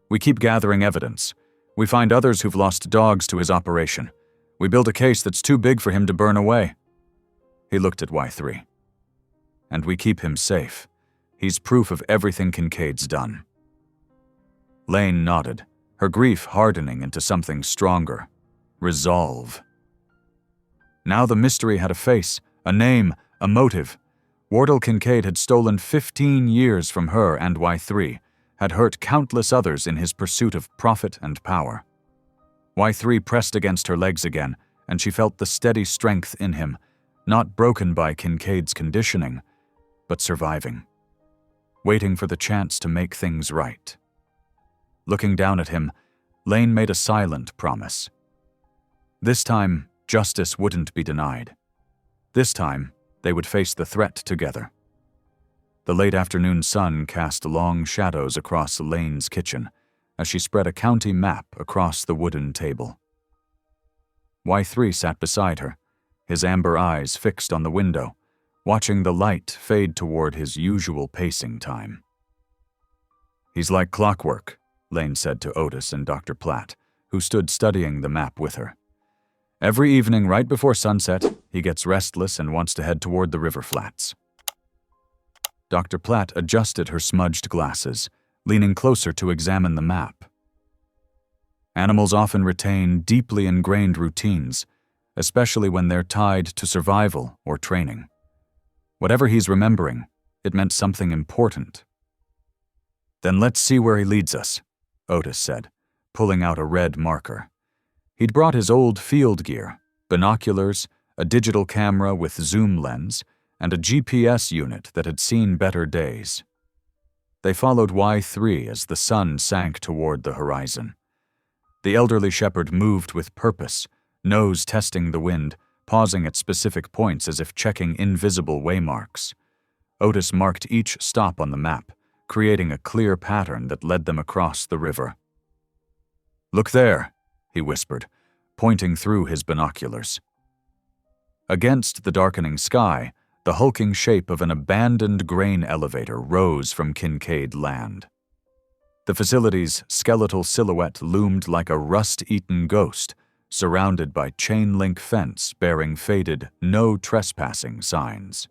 Speaker 1: We keep gathering evidence. We find others who've lost dogs to his operation. We build a case that's too big for him to burn away. He looked at Y3. And we keep him safe. He's proof of everything Kincaid's done. Lane nodded, her grief hardening into something stronger. Resolve. Now the mystery had a face, a name, a motive. Wardell Kincaid had stolen 15 years from her and Y3, had hurt countless others in his pursuit of profit and power. Y3 pressed against her legs again, and she felt the steady strength in him, not broken by Kincaid's conditioning, but surviving, waiting for the chance to make things right. Looking down at him, Lane made a silent promise. This time, justice wouldn't be denied. This time, they would face the threat together. The late afternoon sun cast long shadows across Lane's kitchen as she spread a county map across the wooden table. Y3 sat beside her, his amber eyes fixed on the window, watching the light fade toward his usual pacing time. "He's like clockwork," Lane said to Otis and Dr. Platt, who stood studying the map with her. "Every evening right before sunset, he gets restless and wants to head toward the river flats." Dr. Platt adjusted her smudged glasses, leaning closer to examine the map. "Animals often retain deeply ingrained routines, especially when they're tied to survival or training. Whatever he's remembering, it meant something important." "Then let's see where he leads us," Otis said, pulling out a red marker. He'd brought his old field gear, binoculars, a digital camera with zoom lens, and a GPS unit that had seen better days. They followed Y3 as the sun sank toward the horizon. The elderly shepherd moved with purpose, nose testing the wind, pausing at specific points as if checking invisible waymarks. Otis marked each stop on the map, creating a clear pattern that led them across the river. "Look there," he whispered, pointing through his binoculars. Against the darkening sky, the hulking shape of an abandoned grain elevator rose from Kincaid Land. The facility's skeletal silhouette loomed like a rust-eaten ghost, surrounded by chain-link fence bearing faded "No Trespassing" signs.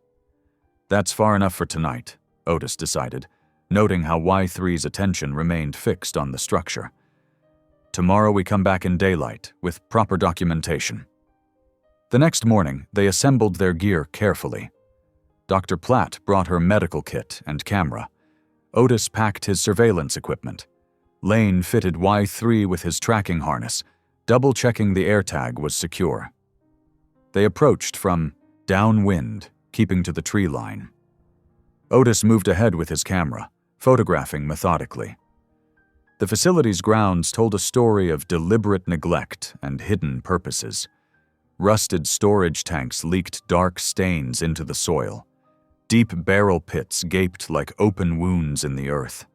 Speaker 1: "That's far enough for tonight," Otis decided, noting how Y3's attention remained fixed on the structure. "Tomorrow we come back in daylight, with proper documentation." The next morning, they assembled their gear carefully. Dr. Platt brought her medical kit and camera. Otis packed his surveillance equipment. Lane fitted Y3 with his tracking harness, double-checking the AirTag was secure. They approached from downwind, keeping to the tree line. Otis moved ahead with his camera, photographing methodically. The facility's grounds told a story of deliberate neglect and hidden purposes. Rusted storage tanks leaked dark stains into the soil. Deep barrel pits gaped like open wounds in the earth.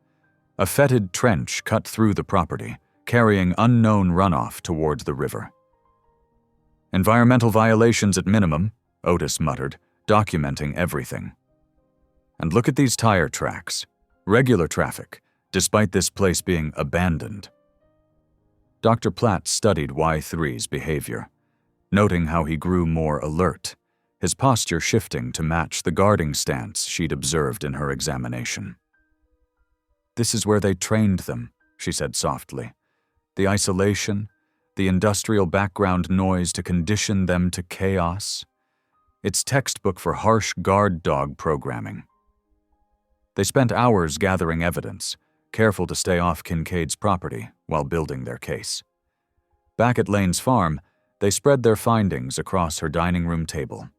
Speaker 1: A fetid trench cut through the property, carrying unknown runoff toward the river. "Environmental violations at minimum," Otis muttered, documenting everything. "And look at these tire tracks. Regular traffic, despite this place being abandoned." Dr. Platt studied Y3's behavior, noting how he grew more alert, his posture shifting to match the guarding stance she'd observed in her examination. "This is where they trained them," she said softly. "The isolation, the industrial background noise to condition them to chaos. It's textbook for harsh guard dog programming." They spent hours gathering evidence, careful to stay off Kincaid's property while building their case. Back at Lane's farm, they spread their findings across her dining room table.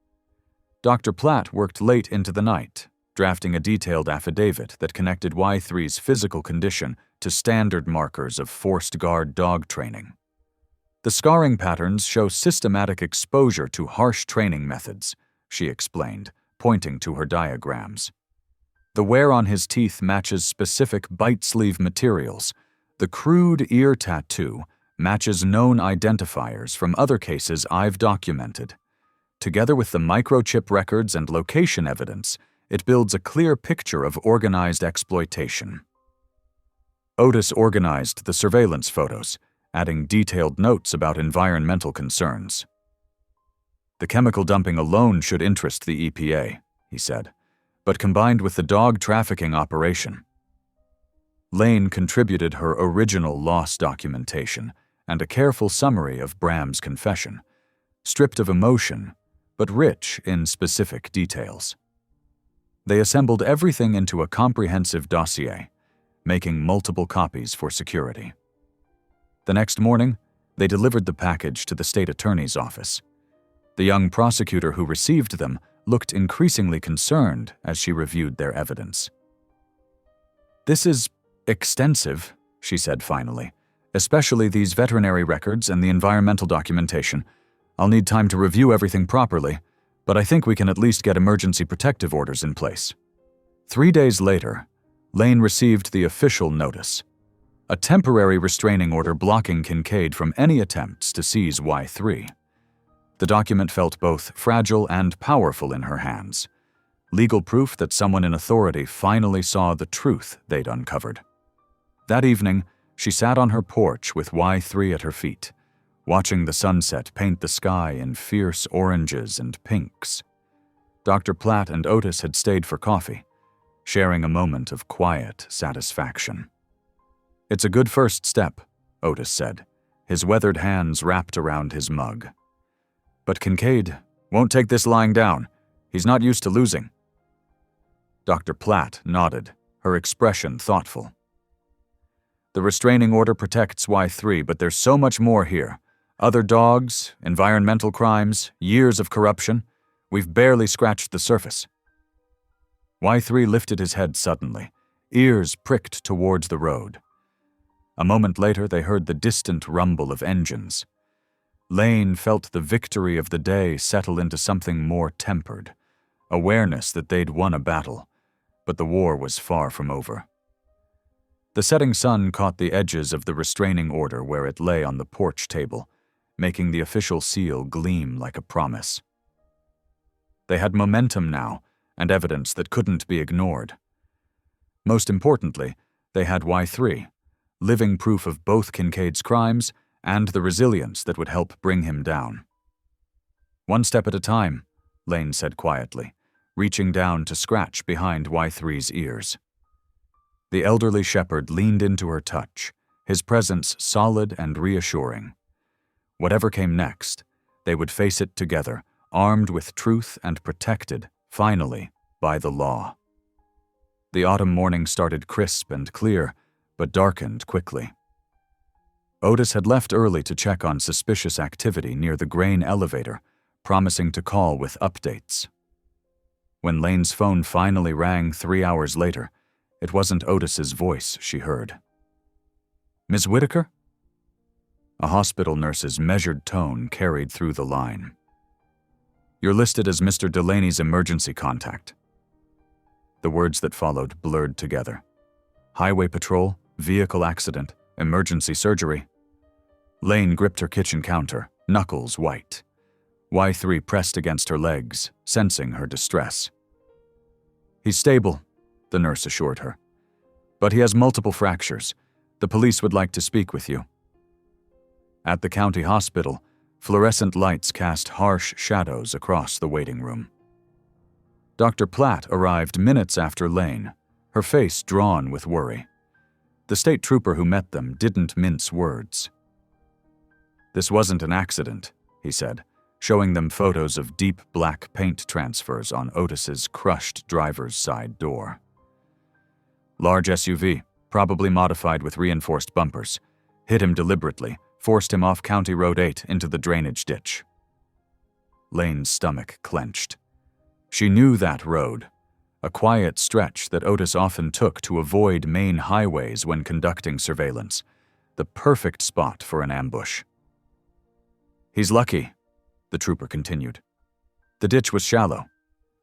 Speaker 1: Dr. Platt worked late into the night, drafting a detailed affidavit that connected Y3's physical condition to standard markers of forced guard dog training. "The scarring patterns show systematic exposure to harsh training methods," she explained, pointing to her diagrams. "The wear on his teeth matches specific bite sleeve materials. The crude ear tattoo matches known identifiers from other cases I've documented. Together with the microchip records and location evidence, it builds a clear picture of organized exploitation." Otis organized the surveillance photos, adding detailed notes about environmental concerns. "The chemical dumping alone should interest the EPA," he said, "but combined with the dog trafficking operation." Lane contributed her original loss documentation and a careful summary of Bram's confession, stripped of emotion, but rich in specific details. They assembled everything into a comprehensive dossier, making multiple copies for security. The next morning, they delivered the package to the state attorney's office. The young prosecutor who received them looked increasingly concerned as she reviewed their evidence. "This is extensive," she said finally, "especially these veterinary records and the environmental documentation. I'll need time to review everything properly, but I think we can at least get emergency protective orders in place." 3 days later, Lane received the official notice: a temporary restraining order blocking Kincaid from any attempts to seize Y3. The document felt both fragile and powerful in her hands, legal proof that someone in authority finally saw the truth they'd uncovered. That evening, she sat on her porch with Y3 at her feet, watching the sunset paint the sky in fierce oranges and pinks. Dr. Platt and Otis had stayed for coffee, sharing a moment of quiet satisfaction. "It's a good first step," Otis said, his weathered hands wrapped around his mug. "But Kincaid won't take this lying down. He's not used to losing." Dr. Platt nodded, her expression thoughtful. "The restraining order protects Y3, but there's so much more here. Other dogs, environmental crimes, years of corruption. We've barely scratched the surface." Y3 lifted his head suddenly, ears pricked towards the road. A moment later, they heard the distant rumble of engines. Lane felt the victory of the day settle into something more tempered, awareness that they'd won a battle, but the war was far from over. The setting sun caught the edges of the restraining order where it lay on the porch table, making the official seal gleam like a promise. They had momentum now, and evidence that couldn't be ignored. Most importantly, they had Y3, living proof of both Kincaid's crimes and the resilience that would help bring him down. "One step at a time," Lane said quietly, reaching down to scratch behind Y3's ears. The elderly shepherd leaned into her touch, his presence solid and reassuring. Whatever came next, they would face it together, armed with truth and protected, finally, by the law. The autumn morning started crisp and clear, but darkened quickly. Otis had left early to check on suspicious activity near the grain elevator, promising to call with updates. When Lane's phone finally rang 3 hours later, it wasn't Otis's voice she heard. "Miss Whitaker?" A hospital nurse's measured tone carried through the line. "You're listed as Mr. Delaney's emergency contact." The words that followed blurred together. Highway patrol, vehicle accident, emergency surgery. Lane gripped her kitchen counter, knuckles white. Y3 pressed against her legs, sensing her distress. "He's stable," the nurse assured her. "But he has multiple fractures. The police would like to speak with you." At the county hospital, fluorescent lights cast harsh shadows across the waiting room. Dr. Platt arrived minutes after Lane, her face drawn with worry. The state trooper who met them didn't mince words. "This wasn't an accident," he said, showing them photos of deep black paint transfers on Otis's crushed driver's side door. "Large SUV, probably modified with reinforced bumpers, hit him deliberately, forced him off County Road 8 into the drainage ditch." Lane's stomach clenched. She knew that road, a quiet stretch that Otis often took to avoid main highways when conducting surveillance, the perfect spot for an ambush. "He's lucky," the trooper continued. "The ditch was shallow.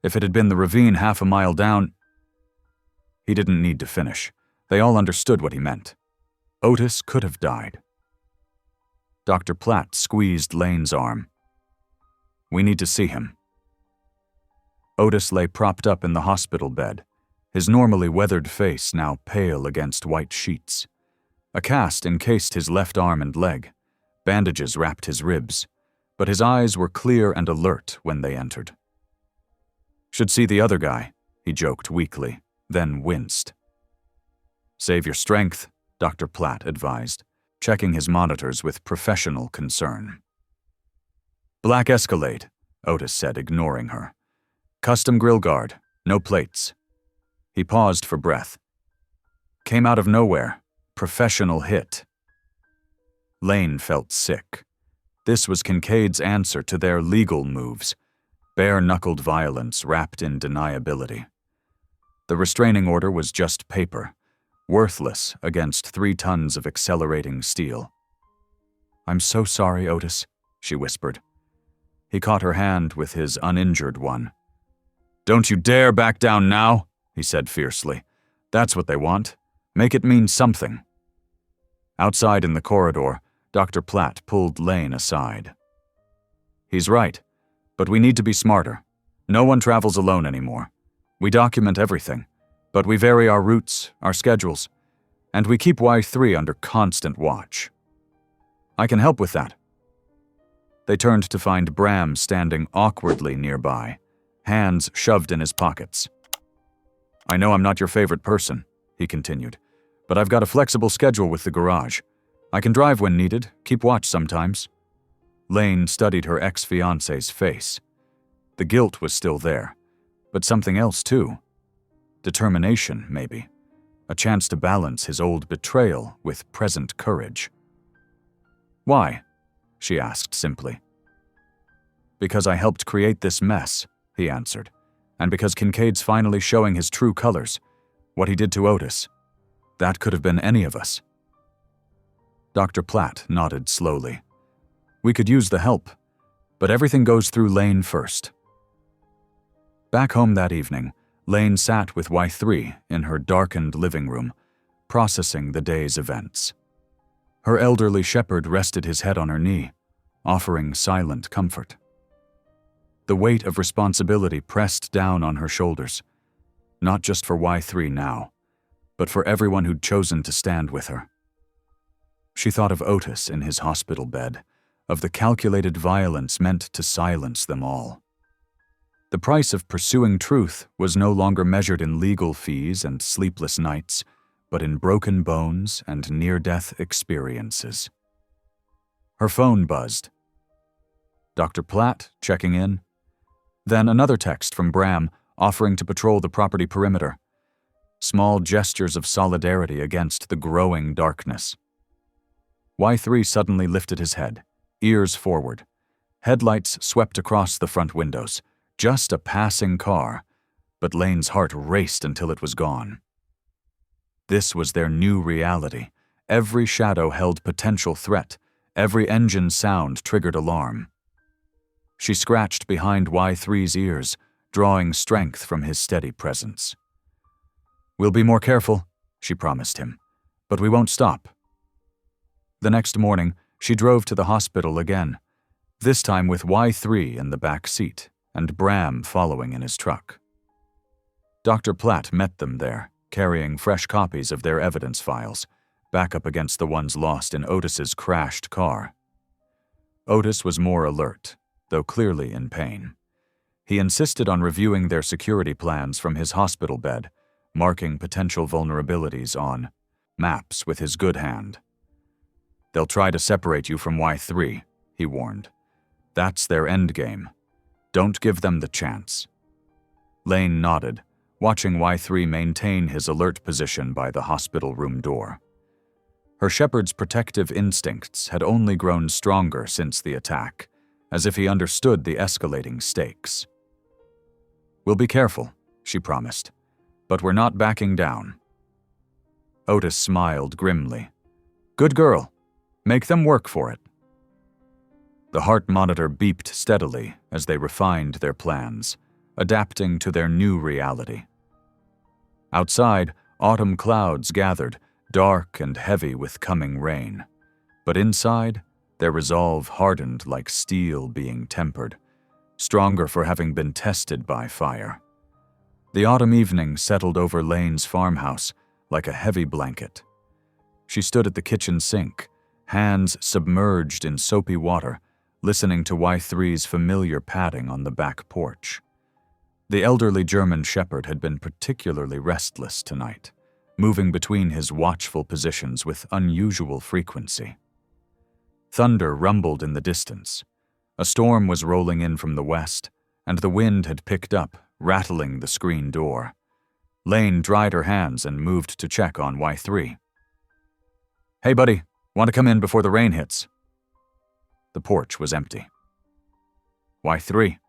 Speaker 1: If it had been the ravine half a mile down—" He didn't need to finish. They all understood what he meant. Otis could have died. Dr. Platt squeezed Lane's arm. "We need to see him." Otis lay propped up in the hospital bed, his normally weathered face now pale against white sheets. A cast encased his left arm and leg. Bandages wrapped his ribs, but his eyes were clear and alert when they entered. "Should see the other guy," he joked weakly, then winced. "Save your strength," Dr. Platt advised, checking his monitors with professional concern. "Black Escalade," Otis said, ignoring her. "Custom grill guard, no plates." He paused for breath. "Came out of nowhere. Professional hit." Lane felt sick. This was Kincaid's answer to their legal moves, bare-knuckled violence wrapped in deniability. The restraining order was just paper, worthless against 3 tons of accelerating steel. "I'm so sorry, Otis," she whispered. He caught her hand with his uninjured one. "Don't you dare back down now," he said fiercely. "That's what they want. Make it mean something." Outside in the corridor, Dr. Platt pulled Lane aside. "He's right, but we need to be smarter. No one travels alone anymore. We document everything, but we vary our routes, our schedules, and we keep Y3 under constant watch. I can help with that." They turned to find Bram standing awkwardly nearby, hands shoved in his pockets. "I know I'm not your favorite person," he continued, "but I've got a flexible schedule with the garage. I can drive when needed, keep watch sometimes." Lane studied her ex-fiancé's face. The guilt was still there, but something else too. Determination, maybe. A chance to balance his old betrayal with present courage. "Why?" she asked simply. "Because I helped create this mess," he answered, "and because Kincaid's finally showing his true colors, what he did to Otis. That could have been any of us." Dr. Platt nodded slowly. "We could use the help, but everything goes through Lane first." Back home that evening, Lane sat with Y3 in her darkened living room, processing the day's events. Her elderly shepherd rested his head on her knee, offering silent comfort. The weight of responsibility pressed down on her shoulders, not just for Y3 now, but for everyone who'd chosen to stand with her. She thought of Otis in his hospital bed, of the calculated violence meant to silence them all. The price of pursuing truth was no longer measured in legal fees and sleepless nights, but in broken bones and near-death experiences. Her phone buzzed. Dr. Platt checking in. Then another text from Bram offering to patrol the property perimeter. Small gestures of solidarity against the growing darkness. Y3 suddenly lifted his head, ears forward. Headlights swept across the front windows. Just a passing car, but Lane's heart raced until it was gone. This was their new reality. Every shadow held potential threat. Every engine sound triggered alarm. She scratched behind Y3's ears, drawing strength from his steady presence. "We'll be more careful," she promised him, "but we won't stop." The next morning, she drove to the hospital again, this time with Y3 in the back seat and Bram following in his truck. Dr. Platt met them there, carrying fresh copies of their evidence files, back up against the ones lost in Otis's crashed car. Otis was more alert, though clearly in pain. He insisted on reviewing their security plans from his hospital bed, marking potential vulnerabilities on maps with his good hand. "They'll try to separate you from Y3, he warned. "That's their endgame. Don't give them the chance." Lane nodded, watching Y3 maintain his alert position by the hospital room door. Her shepherd's protective instincts had only grown stronger since the attack, as if he understood the escalating stakes. "We'll be careful," she promised, "but we're not backing down." Otis smiled grimly. "Good girl. Make them work for it." The heart monitor beeped steadily as they refined their plans, adapting to their new reality. Outside, autumn clouds gathered, dark and heavy with coming rain. But inside, their resolve hardened like steel being tempered, stronger for having been tested by fire. The autumn evening settled over Lane's farmhouse like a heavy blanket. She stood at the kitchen sink, hands submerged in soapy water, listening to Y3's familiar padding on the back porch. The elderly German shepherd had been particularly restless tonight, moving between his watchful positions with unusual frequency. Thunder rumbled in the distance. A storm was rolling in from the west, and the wind had picked up, rattling the screen door. Lane dried her hands and moved to check on Y3. "Hey, buddy, want to come in before the rain hits?" The porch was empty. "Y3."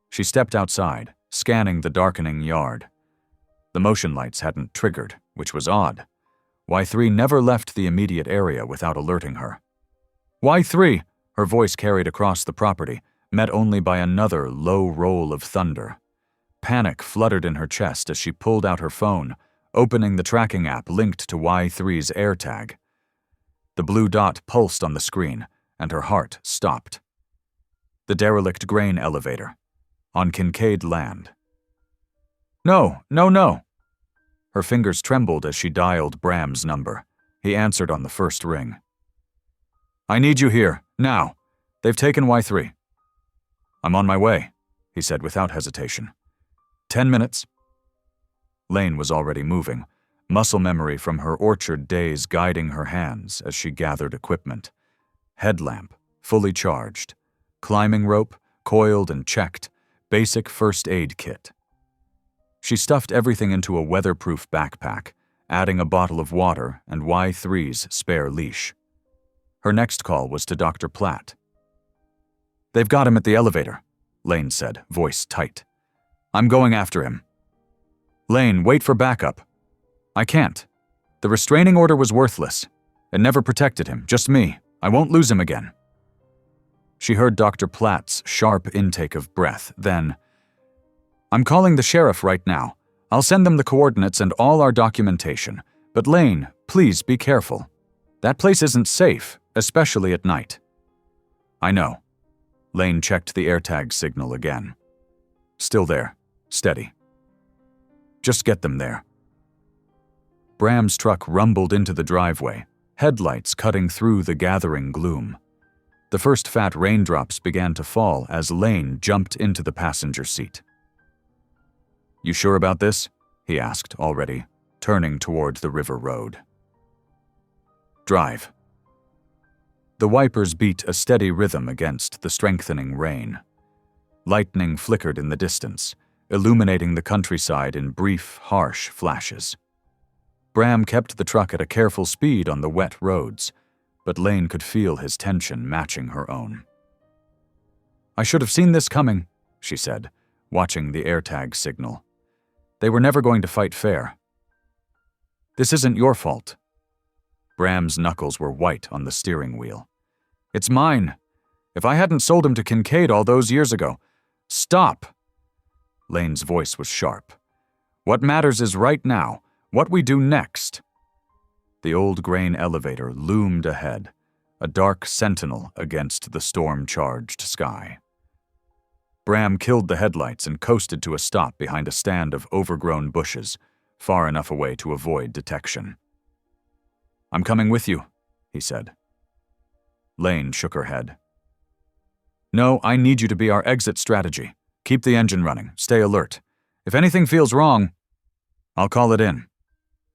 Speaker 1: She stepped outside, scanning the darkening yard. The motion lights hadn't triggered, which was odd. Y3 never left the immediate area without alerting her. "Y3!" Her voice carried across the property, met only by another low roll of thunder. Panic fluttered in her chest as she pulled out her phone, opening the tracking app linked to Y3's AirTag. The blue dot pulsed on the screen, and her heart stopped. The derelict grain elevator. On Kincaid land. No, no, no. Her fingers trembled as she dialed Bram's number. He answered on the first ring. I need you here, now. They've taken Y3. I'm on my way, he said without hesitation. 10 minutes. Lane was already moving, muscle memory from her orchard days guiding her hands as she gathered equipment. Headlamp, fully charged. Climbing rope, coiled and checked. Basic first aid kit. She stuffed everything into a weatherproof backpack, adding a bottle of water and Y3's spare leash. Her next call was to Dr. Platt. They've got him at the elevator, Lane said, voice tight. I'm going after him. Lane, wait for backup. I can't. The restraining order was worthless. It never protected him, just me. I won't lose him again. She heard Dr. Platt's sharp intake of breath, then, I'm calling the sheriff right now. I'll send them the coordinates and all our documentation. But Lane, please be careful. That place isn't safe, especially at night. I know. Lane checked the AirTag signal again. Still there. Steady. Just get them there. Bram's truck rumbled into the driveway, headlights cutting through the gathering gloom. The first fat raindrops began to fall as Lane jumped into the passenger seat. You sure about this? He asked already, turning toward the river road. Drive. The wipers beat a steady rhythm against the strengthening rain. Lightning flickered in the distance, illuminating the countryside in brief, harsh flashes. Bram kept the truck at a careful speed on the wet roads, but Lane could feel his tension matching her own. I should have seen this coming, she said, watching the AirTag signal. They were never going to fight fair. This isn't your fault. Bram's knuckles were white on the steering wheel. It's mine. If I hadn't sold him to Kincaid all those years ago. Stop! Lane's voice was sharp. What matters is right now, what we do next. The old grain elevator loomed ahead, a dark sentinel against the storm-charged sky. Bram killed the headlights and coasted to a stop behind a stand of overgrown bushes, far enough away to avoid detection. I'm coming with you, he said. Lane shook her head. No, I need you to be our exit strategy. Keep the engine running. Stay alert. If anything feels wrong, I'll call it in.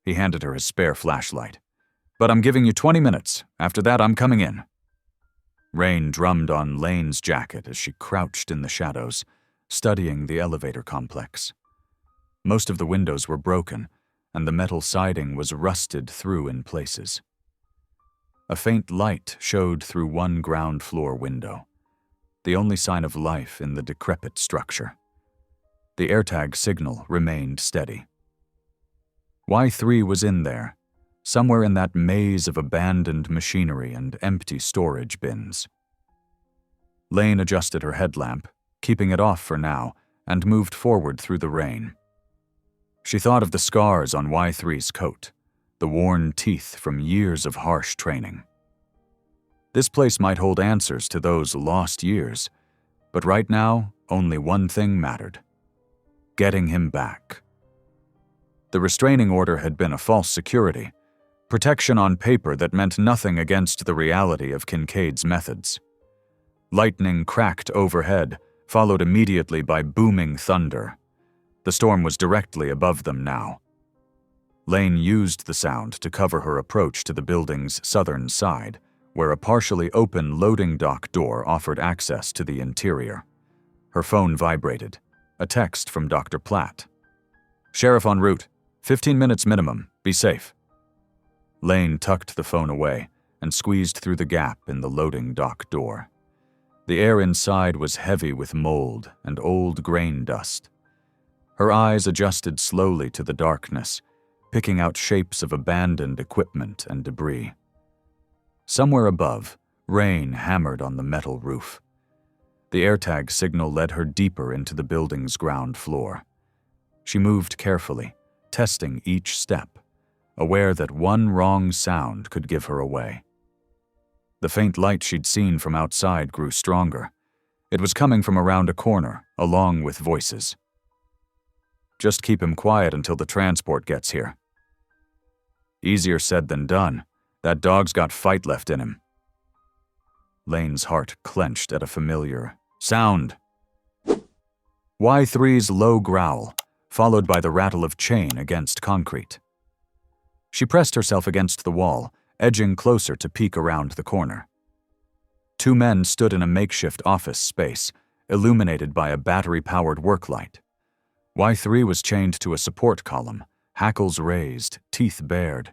Speaker 1: He handed her his spare flashlight. But I'm giving you 20 minutes. After that, I'm coming in. Rain drummed on Lane's jacket as she crouched in the shadows, studying the elevator complex. Most of the windows were broken, and the metal siding was rusted through in places. A faint light showed through one ground-floor window, the only sign of life in the decrepit structure. The AirTag signal remained steady. Y3 was in there, somewhere in that maze of abandoned machinery and empty storage bins. Lane adjusted her headlamp, keeping it off for now, and moved forward through the rain. She thought of the scars on Y3's coat, the worn teeth from years of harsh training. This place might hold answers to those lost years, but right now, only one thing mattered: getting him back. The restraining order had been a false security, protection on paper that meant nothing against the reality of Kincaid's methods. Lightning cracked overhead, followed immediately by booming thunder. The storm was directly above them now. Lane used the sound to cover her approach to the building's southern side, where a partially open loading dock door offered access to the interior. Her phone vibrated. A text from Dr. Platt. Sheriff en route. 15 minutes minimum. Be safe. Lane tucked the phone away and squeezed through the gap in the loading dock door. The air inside was heavy with mold and old grain dust. Her eyes adjusted slowly to the darkness, picking out shapes of abandoned equipment and debris. Somewhere above, rain hammered on the metal roof. The AirTag signal led her deeper into the building's ground floor. She moved carefully, testing each step, aware that one wrong sound could give her away. The faint light she'd seen from outside grew stronger. It was coming from around a corner, along with voices. "Just keep him quiet until the transport gets here." Easier said than done. That dog's got fight left in him. Lane's heart clenched at a familiar sound. Y3's low growl, followed by the rattle of chain against concrete. She pressed herself against the wall, edging closer to peek around the corner. Two men stood in a makeshift office space, illuminated by a battery-powered work light. Y3 was chained to a support column, hackles raised, teeth bared.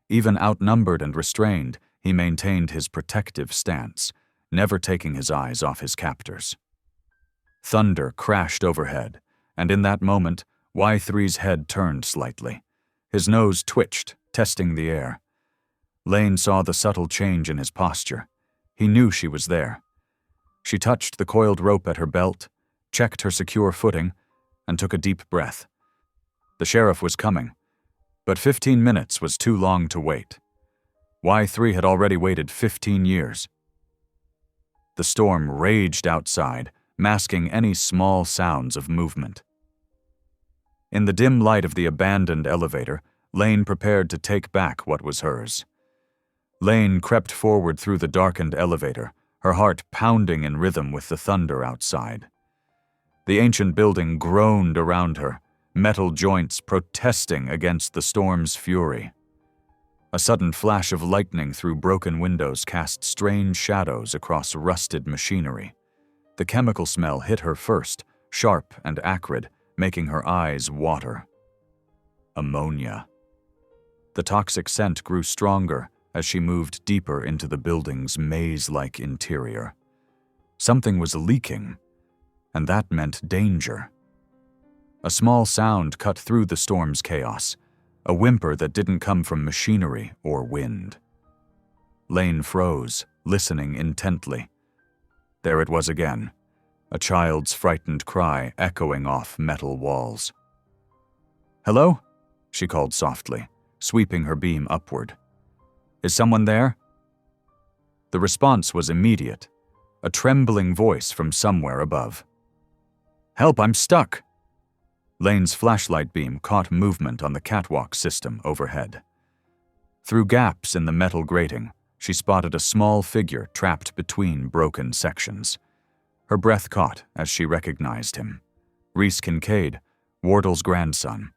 Speaker 1: Even outnumbered and restrained, he maintained his protective stance, never taking his eyes off his captors. Thunder crashed overhead, and in that moment, Y3's head turned slightly. His nose twitched, testing the air. Lane saw the subtle change in his posture. He knew she was there. She touched the coiled rope at her belt, checked her secure footing, and took a deep breath. The sheriff was coming, but 15 minutes was too long to wait. Y3 had already waited 15 years. The storm raged outside, masking any small sounds of movement. In the dim light of the abandoned elevator, Lane prepared to take back what was hers. Lane crept forward through the darkened elevator, her heart pounding in rhythm with the thunder outside. The ancient building groaned around her, metal joints protesting against the storm's fury. A sudden flash of lightning through broken windows cast strange shadows across rusted machinery. The chemical smell hit her first, sharp and acrid, making her eyes water. Ammonia. The toxic scent grew stronger as she moved deeper into the building's maze-like interior. Something was leaking, and that meant danger. A small sound cut through the storm's chaos, a whimper that didn't come from machinery or wind. Lane froze, listening intently. There it was again, a child's frightened cry echoing off metal walls. "Hello?" she called softly, sweeping her beam upward. "Is someone there?" The response was immediate, a trembling voice from somewhere above. "Help, I'm stuck!" Lane's flashlight beam caught movement on the catwalk system overhead. Through gaps in the metal grating, she spotted a small figure trapped between broken sections. Her breath caught as she recognized him. Reese Kincaid, Wardle's grandson.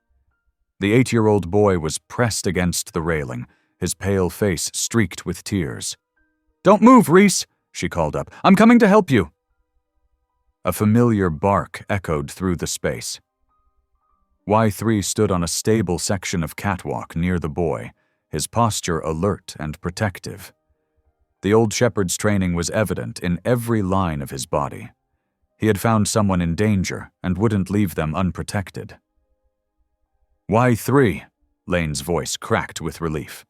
Speaker 1: The 8-year-old boy was pressed against the railing, his pale face streaked with tears. "Don't move, Reese!" she called up. "I'm coming to help you!" A familiar bark echoed through the space. Y3 stood on a stable section of catwalk near the boy, his posture alert and protective. The old shepherd's training was evident in every line of his body. He had found someone in danger and wouldn't leave them unprotected. "Y3," Lane's voice cracked with relief.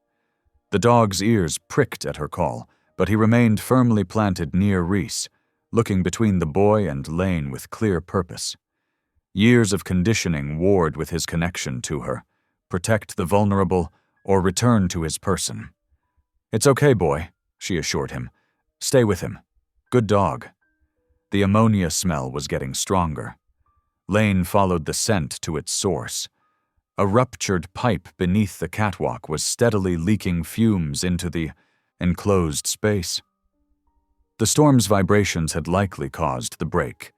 Speaker 1: The dog's ears pricked at her call, but he remained firmly planted near Reese, looking between the boy and Lane with clear purpose. Years of conditioning warred with his connection to her, protect the vulnerable or return to his person. "It's okay, boy," she assured him. "Stay with him. Good dog." The ammonia smell was getting stronger. Lane followed the scent to its source. A ruptured pipe beneath the catwalk was steadily leaking fumes into the enclosed space. The storm's vibrations had likely caused the break,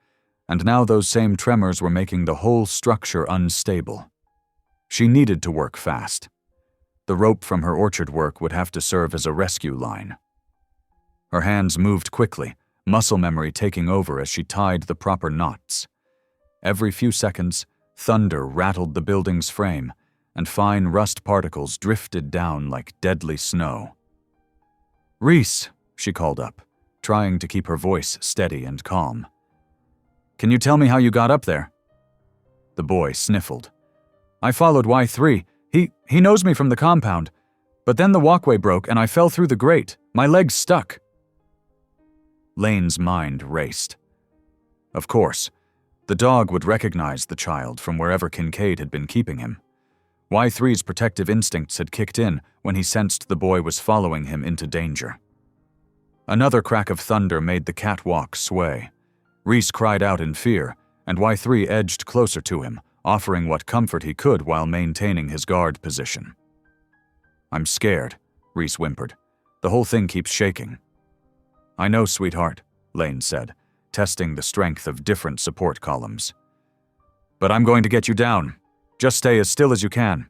Speaker 1: and now those same tremors were making the whole structure unstable. She needed to work fast. The rope from her orchard work would have to serve as a rescue line. Her hands moved quickly, muscle memory taking over as she tied the proper knots. Every few seconds, thunder rattled the building's frame, and fine rust particles drifted down like deadly snow. "Reese," she called up, trying to keep her voice steady and calm. "Can you tell me how you got up there?" The boy sniffled. "I followed Y3. He knows me from the compound. But then the walkway broke and I fell through the grate. My legs stuck." Lane's mind raced. Of course, the dog would recognize the child from wherever Kincaid had been keeping him. Y3's protective instincts had kicked in when he sensed the boy was following him into danger. Another crack of thunder made the catwalk sway. Reese cried out in fear, and Y3 edged closer to him, offering what comfort he could while maintaining his guard position. "I'm scared," Reese whimpered. "The whole thing keeps shaking." "I know, sweetheart," Lane said, testing the strength of different support columns. "But I'm going to get you down. Just stay as still as you can."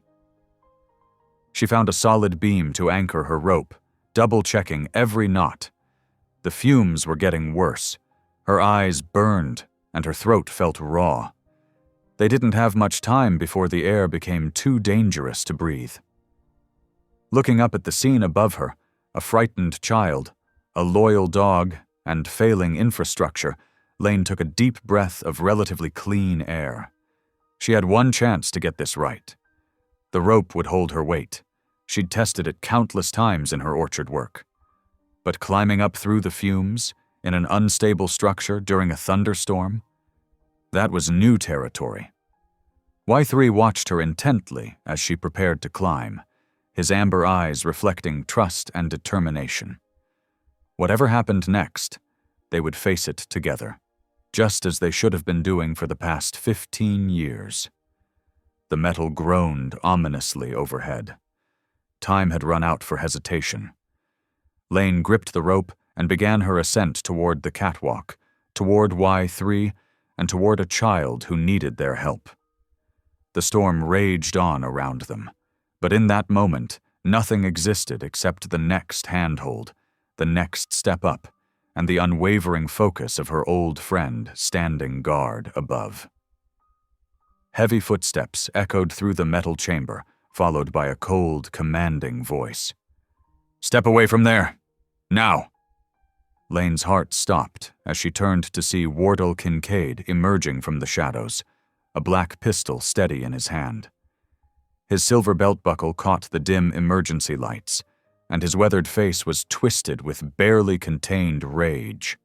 Speaker 1: She found a solid beam to anchor her rope, double-checking every knot. The fumes were getting worse. Her eyes burned, and her throat felt raw. They didn't have much time before the air became too dangerous to breathe. Looking up at the scene above her, a frightened child, a loyal dog, and failing infrastructure, Lane took a deep breath of relatively clean air. She had one chance to get this right. The rope would hold her weight. She'd tested it countless times in her orchard work. But climbing up through the fumes, in an unstable structure during a thunderstorm, that was new territory. Y3 watched her intently as she prepared to climb, his amber eyes reflecting trust and determination. Whatever happened next, they would face it together, just as they should have been doing for the past 15 years. The metal groaned ominously overhead. Time had run out for hesitation. Lane gripped the rope and began her ascent toward the catwalk, toward Y3, and toward a child who needed their help. The storm raged on around them, but in that moment, nothing existed except the next handhold, the next step up, and the unwavering focus of her old friend standing guard above. Heavy footsteps echoed through the metal chamber, followed by a cold, commanding voice. "Step away from there! Now!" Lane's heart stopped as she turned to see Wardle Kincaid emerging from the shadows, a black pistol steady in his hand. His silver belt buckle caught the dim emergency lights, and his weathered face was twisted with barely contained rage.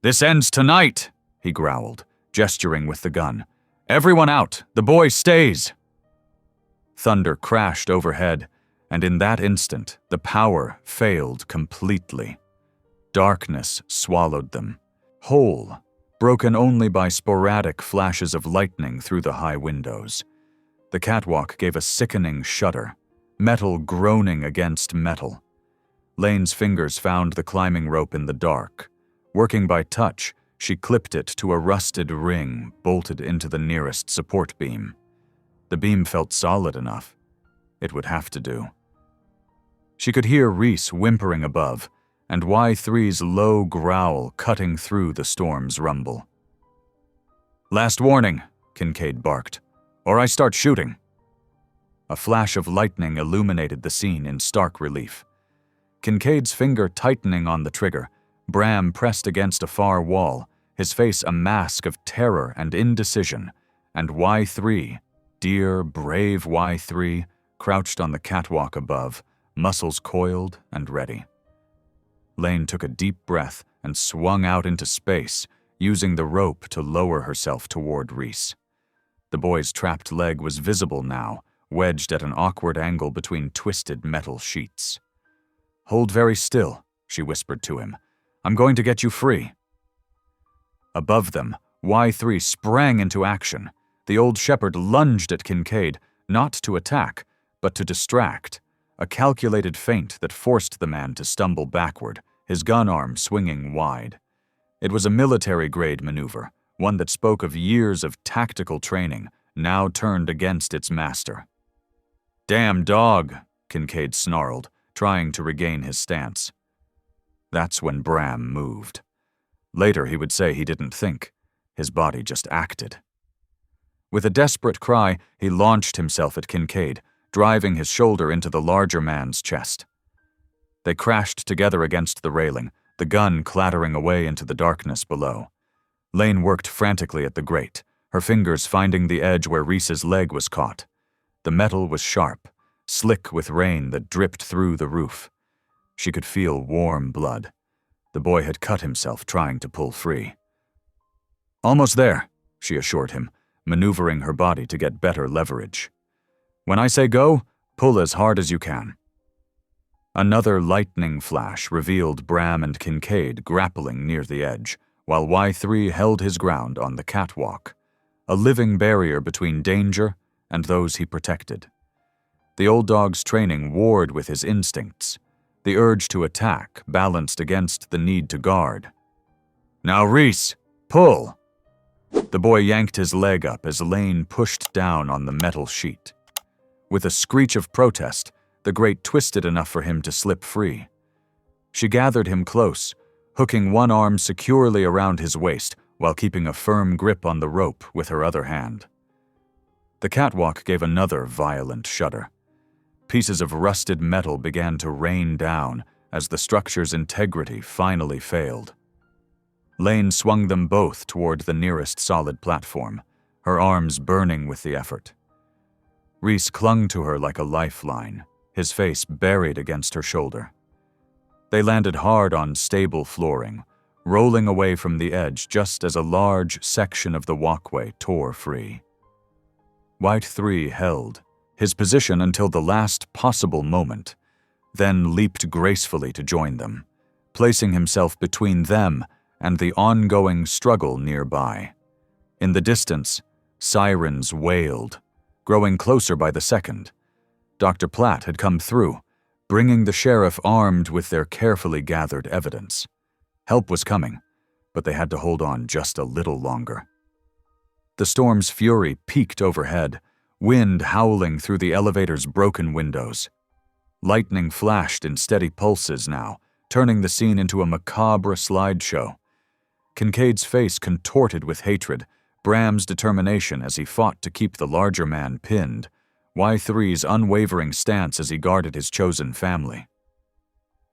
Speaker 1: "This ends tonight," he growled, gesturing with the gun. "Everyone out! The boy stays!" Thunder crashed overhead, and in that instant, the power failed completely. Darkness swallowed them, whole, broken only by sporadic flashes of lightning through the high windows. The catwalk gave a sickening shudder, metal groaning against metal. Lane's fingers found the climbing rope in the dark. Working by touch, she clipped it to a rusted ring bolted into the nearest support beam. The beam felt solid enough. It would have to do. She could hear Reese whimpering above, and Y3's low growl cutting through the storm's rumble. "Last warning," Kincaid barked, "or I start shooting." A flash of lightning illuminated the scene in stark relief. Kincaid's finger tightening on the trigger, Bram pressed against a far wall, his face a mask of terror and indecision, and Y3, dear, brave Y3, crouched on the catwalk above, muscles coiled and ready. Lane took a deep breath and swung out into space, using the rope to lower herself toward Reese. The boy's trapped leg was visible now, wedged at an awkward angle between twisted metal sheets. "Hold very still," she whispered to him. "I'm going to get you free." Above them, Y3 sprang into action. The old shepherd lunged at Kincaid, not to attack, but to distract, a calculated feint that forced the man to stumble backward, his gun arm swinging wide. It was a military-grade maneuver, one that spoke of years of tactical training, now turned against its master. "Damn dog," Kincaid snarled, trying to regain his stance. That's when Bram moved. Later he would say he didn't think. His body just acted. With a desperate cry, he launched himself at Kincaid, driving his shoulder into the larger man's chest. They crashed together against the railing, the gun clattering away into the darkness below. Lane worked frantically at the grate, her fingers finding the edge where Reese's leg was caught. The metal was sharp, slick with rain that dripped through the roof. She could feel warm blood. The boy had cut himself trying to pull free. Almost there, she assured him, maneuvering her body to get better leverage. When I say go, pull as hard as you can. Another lightning flash revealed Bram and Kincaid grappling near the edge, while Y3 held his ground on the catwalk, a living barrier between danger and those he protected. The old dog's training warred with his instincts, the urge to attack balanced against the need to guard. Now, Reese, pull! The boy yanked his leg up as Lane pushed down on the metal sheet. With a screech of protest, the grate twisted enough for him to slip free. She gathered him close, hooking one arm securely around his waist while keeping a firm grip on the rope with her other hand. The catwalk gave another violent shudder. Pieces of rusted metal began to rain down as the structure's integrity finally failed. Lane swung them both toward the nearest solid platform, her arms burning with the effort. Reese clung to her like a lifeline, his face buried against her shoulder. They landed hard on stable flooring, rolling away from the edge just as a large section of the walkway tore free. White 3 held his position until the last possible moment, then leaped gracefully to join them, placing himself between them and the ongoing struggle nearby. In the distance, sirens wailed, growing closer by the second. Dr. Platt had come through, bringing the sheriff armed with their carefully gathered evidence. Help was coming, but they had to hold on just a little longer. The storm's fury peaked overhead, wind howling through the elevator's broken windows. Lightning flashed in steady pulses now, turning the scene into a macabre slideshow. Kincaid's face contorted with hatred, Bram's determination as he fought to keep the larger man pinned, Y3's unwavering stance as he guarded his chosen family.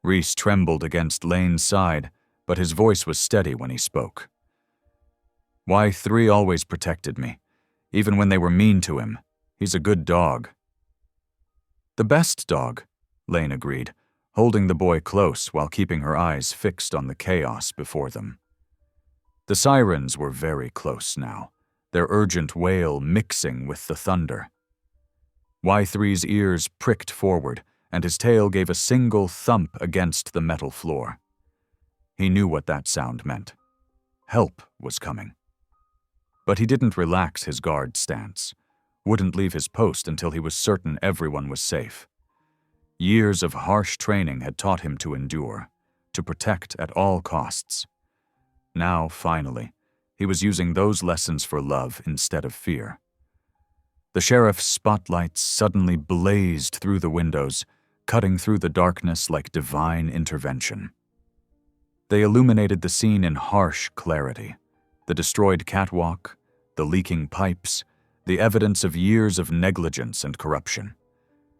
Speaker 1: Reese trembled against Lane's side, but his voice was steady when he spoke. Y3 always protected me, even when they were mean to him. He's a good dog. The best dog, Lane agreed, holding the boy close while keeping her eyes fixed on the chaos before them. The sirens were very close now, their urgent wail mixing with the thunder. Y3's ears pricked forward, and his tail gave a single thump against the metal floor. He knew what that sound meant. Help was coming. But he didn't relax his guard stance, wouldn't leave his post until he was certain everyone was safe. Years of harsh training had taught him to endure, to protect at all costs. Now, finally, he was using those lessons for love instead of fear. The sheriff's spotlights suddenly blazed through the windows, cutting through the darkness like divine intervention. They illuminated the scene in harsh clarity. The destroyed catwalk, the leaking pipes, the evidence of years of negligence and corruption.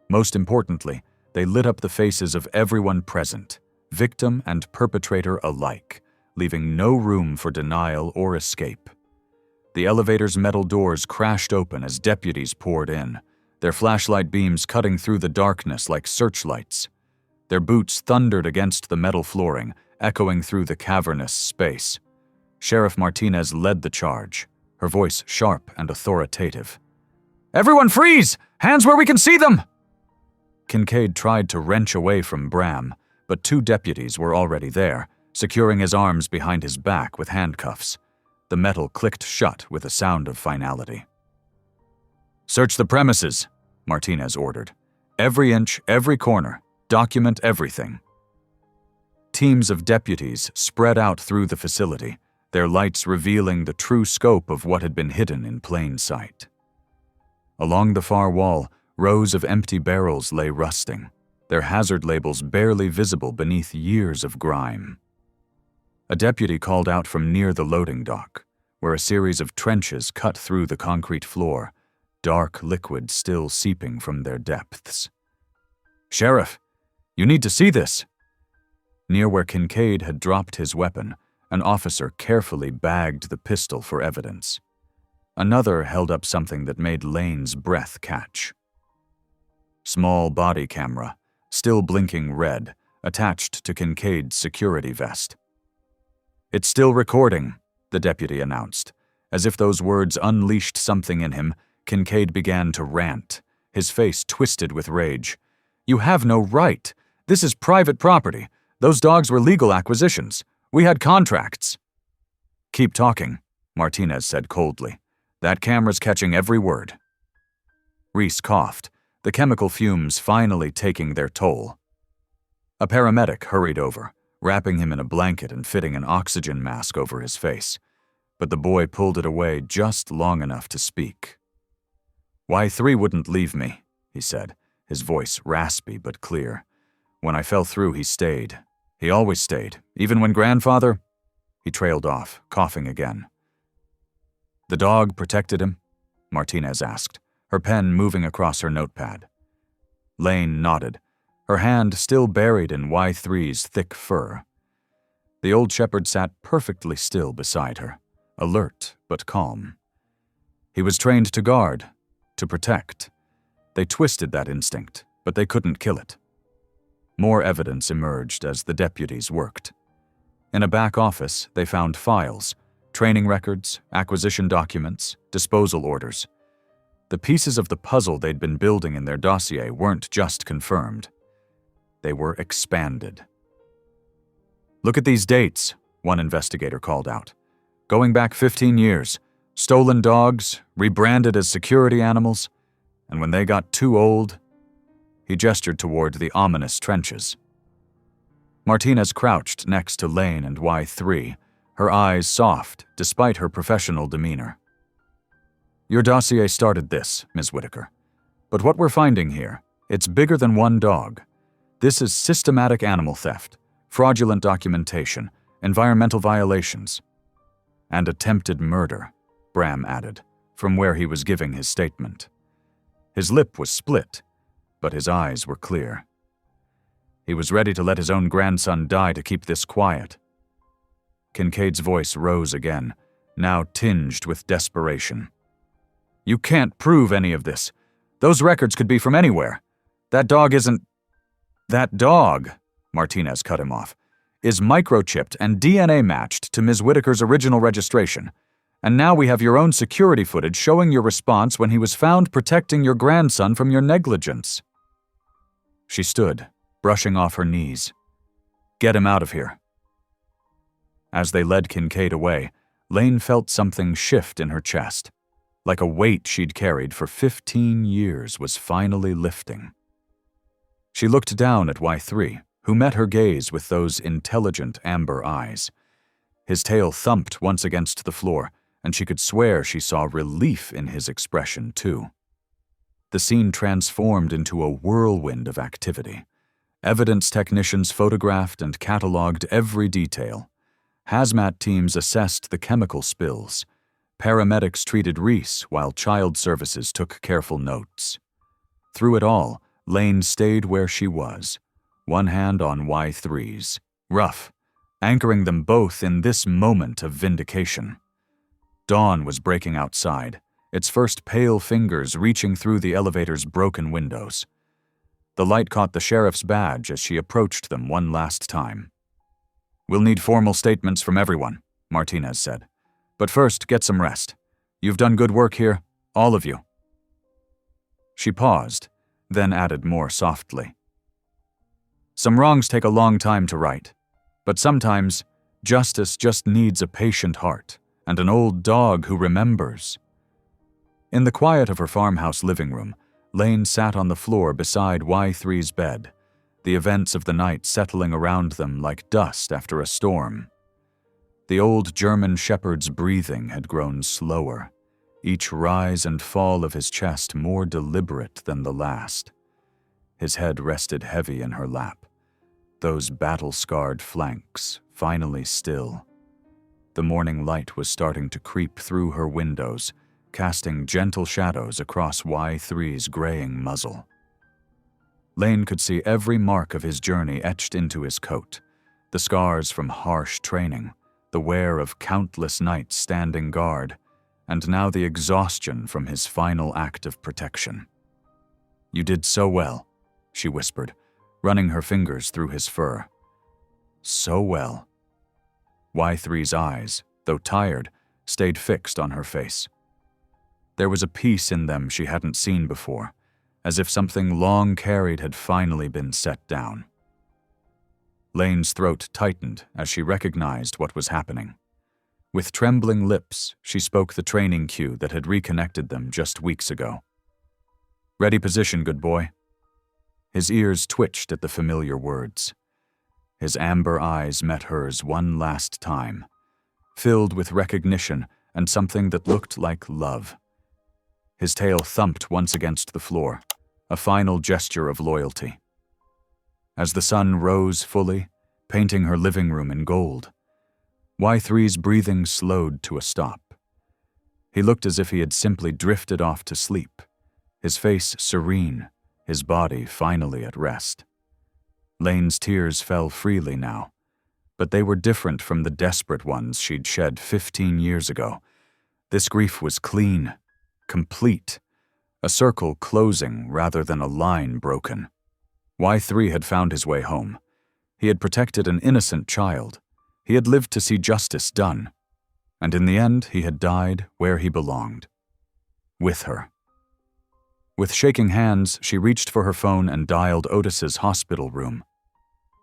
Speaker 1: Most importantly, they lit up the faces of everyone present, victim and perpetrator alike, leaving no room for denial or escape. The elevator's metal doors crashed open as deputies poured in, their flashlight beams cutting through the darkness like searchlights. Their boots thundered against the metal flooring, echoing through the cavernous space. Sheriff Martinez led the charge, her voice sharp and authoritative. "Everyone freeze! Hands where we can see them!" Kincaid tried to wrench away from Bram, but two deputies were already there, securing his arms behind his back with handcuffs. The metal clicked shut with a sound of finality. "Search the premises," Martinez ordered. "Every inch, every corner. Document everything." Teams of deputies spread out through the facility, their lights revealing the true scope of what had been hidden in plain sight. Along the far wall, rows of empty barrels lay rusting, their hazard labels barely visible beneath years of grime. A deputy called out from near the loading dock, where a series of trenches cut through the concrete floor, dark liquid still seeping from their depths. "Sheriff, you need to see this." Near where Kincaid had dropped his weapon, an officer carefully bagged the pistol for evidence. Another held up something that made Lane's breath catch. Small body camera, still blinking red, attached to Kincaid's security vest. "It's still recording," the deputy announced, As if those words unleashed something in him, Kincaid began to rant, his face twisted with rage. "You have no right. This is private property. Those dogs were legal acquisitions. We had contracts." "Keep talking," Martinez said coldly. "That camera's catching every word." Reese coughed, the chemical fumes finally taking their toll. A paramedic hurried over, wrapping him in a blanket and fitting an oxygen mask over his face. But the boy pulled it away just long enough to speak. "Y3 wouldn't leave me," he said, his voice raspy but clear. "When I fell through, he stayed. He always stayed, even when grandfather—" He trailed off, coughing again. "The dog protected him?" Martinez asked, her pen moving across her notepad. Lane nodded, her hand still buried in Y3's thick fur. The old shepherd sat perfectly still beside her, alert but calm. He was trained to guard, to protect. They twisted that instinct, but they couldn't kill it. More evidence emerged as the deputies worked. In a back office, they found files, training records, acquisition documents, disposal orders. The pieces of the puzzle they'd been building in their dossier weren't just confirmed. They were expanded. "Look at these dates," one investigator called out. "Going back 15 years, stolen dogs, rebranded as security animals, and when they got too old..." He gestured toward the ominous trenches. Martinez crouched next to Lane and Y3, her eyes soft despite her professional demeanor. "Your dossier started this, Ms. Whitaker. But what we're finding here, it's bigger than one dog. This is systematic animal theft, fraudulent documentation, environmental violations, and attempted murder," Bram added, from where he was giving his statement. His lip was split, but his eyes were clear. He was ready to let his own grandson die to keep this quiet. Kincaid's voice rose again, now tinged with desperation. "You can't prove any of this. Those records could be from anywhere. That dog isn't—" "That dog," Martinez cut him off, "is microchipped and DNA matched to Ms. Whitaker's original registration. And now we have your own security footage showing your response when he was found protecting your grandson from your negligence." She stood, brushing off her knees. "Get him out of here." As they led Kincaid away, Lane felt something shift in her chest, like a weight she'd carried for 15 years was finally lifting. She looked down at Y3, who met her gaze with those intelligent amber eyes. His tail thumped once against the floor, and she could swear she saw relief in his expression, too. The scene transformed into a whirlwind of activity. Evidence technicians photographed and cataloged every detail. Hazmat teams assessed the chemical spills. Paramedics treated Reese while child services took careful notes. Through it all, Lane stayed where she was, one hand on Y3's, rough, anchoring them both in this moment of vindication. Dawn was breaking outside, its first pale fingers reaching through the elevator's broken windows. The light caught the sheriff's badge as she approached them one last time. "We'll need formal statements from everyone," Martinez said. "But first, get some rest. You've done good work here, all of you." She paused, then added more softly. "Some wrongs take a long time to right, but sometimes justice just needs a patient heart and an old dog who remembers." In the quiet of her farmhouse living room, Lane sat on the floor beside Y3's bed, the events of the night settling around them like dust after a storm. The old German shepherd's breathing had grown slower, each rise and fall of his chest more deliberate than the last. His head rested heavy in her lap, those battle-scarred flanks finally still. The morning light was starting to creep through her windows, casting gentle shadows across Y3's graying muzzle. Lane could see every mark of his journey etched into his coat, the scars from harsh training, the wear of countless nights standing guard, and now the exhaustion from his final act of protection. "You did so well," she whispered, running her fingers through his fur. "So well." Y3's eyes, though tired, stayed fixed on her face. There was a peace in them she hadn't seen before, as if something long carried had finally been set down. Lane's throat tightened as she recognized what was happening. With trembling lips, she spoke the training cue that had reconnected them just weeks ago. "Ready position, good boy." His ears twitched at the familiar words. His amber eyes met hers one last time, filled with recognition and something that looked like love. His tail thumped once against the floor, a final gesture of loyalty. As the sun rose fully, painting her living room in gold, Y3's breathing slowed to a stop. He looked as if he had simply drifted off to sleep, his face serene, his body finally at rest. Lane's tears fell freely now, but they were different from the desperate ones she'd shed 15 years ago. This grief was clean, complete, a circle closing rather than a line broken. Y3 had found his way home. He had protected an innocent child. He had lived to see justice done. And in the end, he had died where he belonged. With her. With shaking hands, she reached for her phone and dialed Otis's hospital room.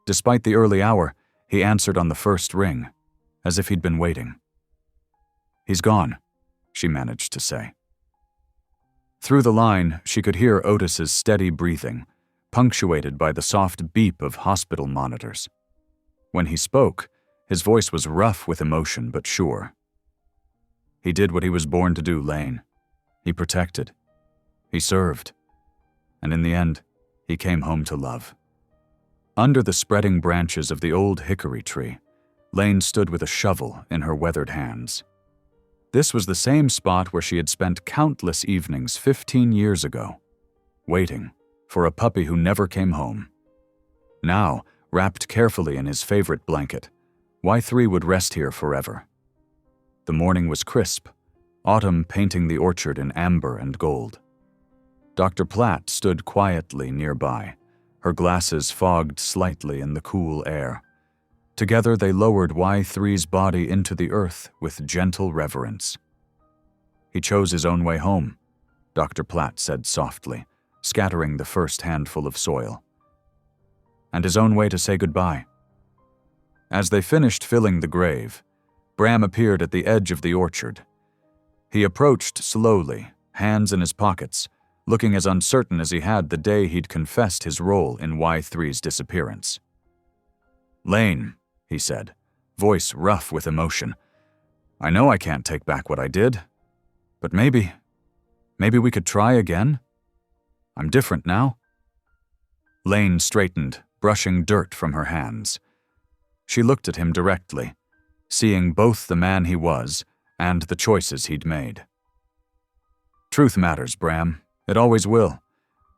Speaker 1: Despite the early hour, he answered on the first ring, as if he'd been waiting. "He's gone," she managed to say. Through the line, she could hear Otis's steady breathing, punctuated by the soft beep of hospital monitors. When he spoke, his voice was rough with emotion but sure. "He did what he was born to do, Lane. He protected. He served. And in the end, he came home to love." Under the spreading branches of the old hickory tree, Lane stood with a shovel in her weathered hands. This was the same spot where she had spent countless evenings 15 years ago, waiting for a puppy who never came home. Now, wrapped carefully in his favorite blanket, Y3 would rest here forever. The morning was crisp, autumn painting the orchard in amber and gold. Dr. Platt stood quietly nearby, her glasses fogged slightly in the cool air. Together they lowered Y3's body into the earth with gentle reverence. "He chose his own way home," Dr. Platt said softly, scattering the first handful of soil. "And his own way to say goodbye." As they finished filling the grave, Bram appeared at the edge of the orchard. He approached slowly, hands in his pockets, looking as uncertain as he had the day he'd confessed his role in Y3's disappearance. "Lane," he said, voice rough with emotion, "I know I can't take back what I did, but maybe we could try again? I'm different now." Lane straightened, brushing dirt from her hands. She looked at him directly, seeing both the man he was and the choices he'd made. "Truth matters, Bram. It always will.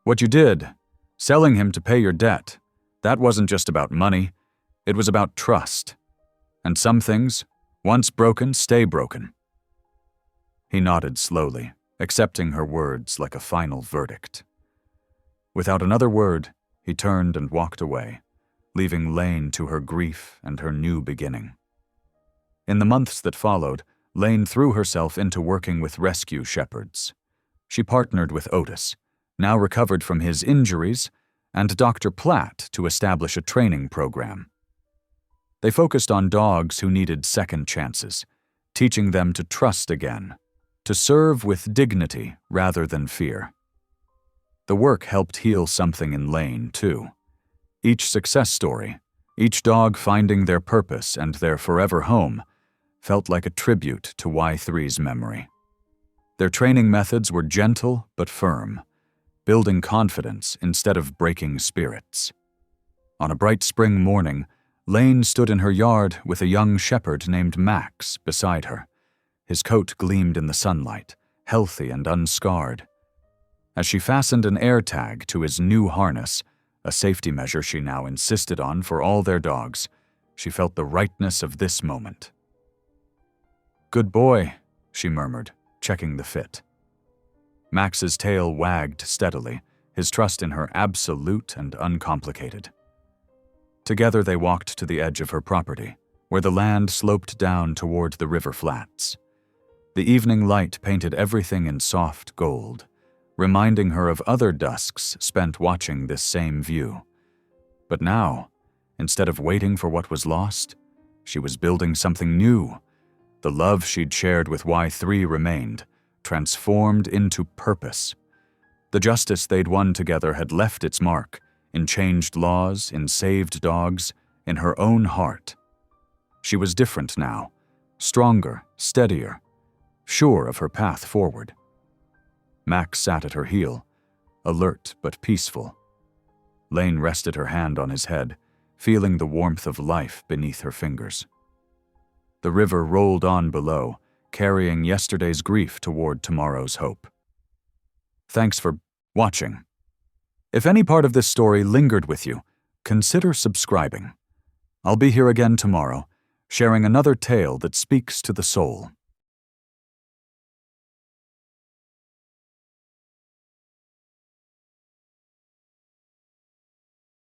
Speaker 1: What you did, selling him to pay your debt, that wasn't just about money. It was about trust. And some things, once broken, stay broken." He nodded slowly, accepting her words like a final verdict. Without another word, he turned and walked away, leaving Lane to her grief and her new beginning. In the months that followed, Lane threw herself into working with rescue shepherds. She partnered with Otis, now recovered from his injuries, and Dr. Platt to establish a training program. They focused on dogs who needed second chances, teaching them to trust again, to serve with dignity rather than fear. The work helped heal something in Lane, too. Each success story, each dog finding their purpose and their forever home, felt like a tribute to Y3's memory. Their training methods were gentle but firm, building confidence instead of breaking spirits. On a bright spring morning, Lane stood in her yard with a young shepherd named Max beside her. His coat gleamed in the sunlight, healthy and unscarred. As she fastened an air tag to his new harness, a safety measure she now insisted on for all their dogs, she felt the rightness of this moment. "Good boy," she murmured, checking the fit. Max's tail wagged steadily, his trust in her absolute and uncomplicated. Together they walked to the edge of her property, where the land sloped down toward the river flats. The evening light painted everything in soft gold, reminding her of other dusks spent watching this same view. But now, instead of waiting for what was lost, she was building something new. The love she'd shared with Y3 remained, transformed into purpose. The justice they'd won together had left its mark, in changed laws, in saved dogs, in her own heart. She was different now, stronger, steadier, sure of her path forward. Max sat at her heel, alert but peaceful. Lane rested her hand on his head, feeling the warmth of life beneath her fingers. The river rolled on below, carrying yesterday's grief toward tomorrow's hope. Thanks for watching. If any part of this story lingered with you, consider subscribing. I'll be here again tomorrow, sharing another tale that speaks to the soul.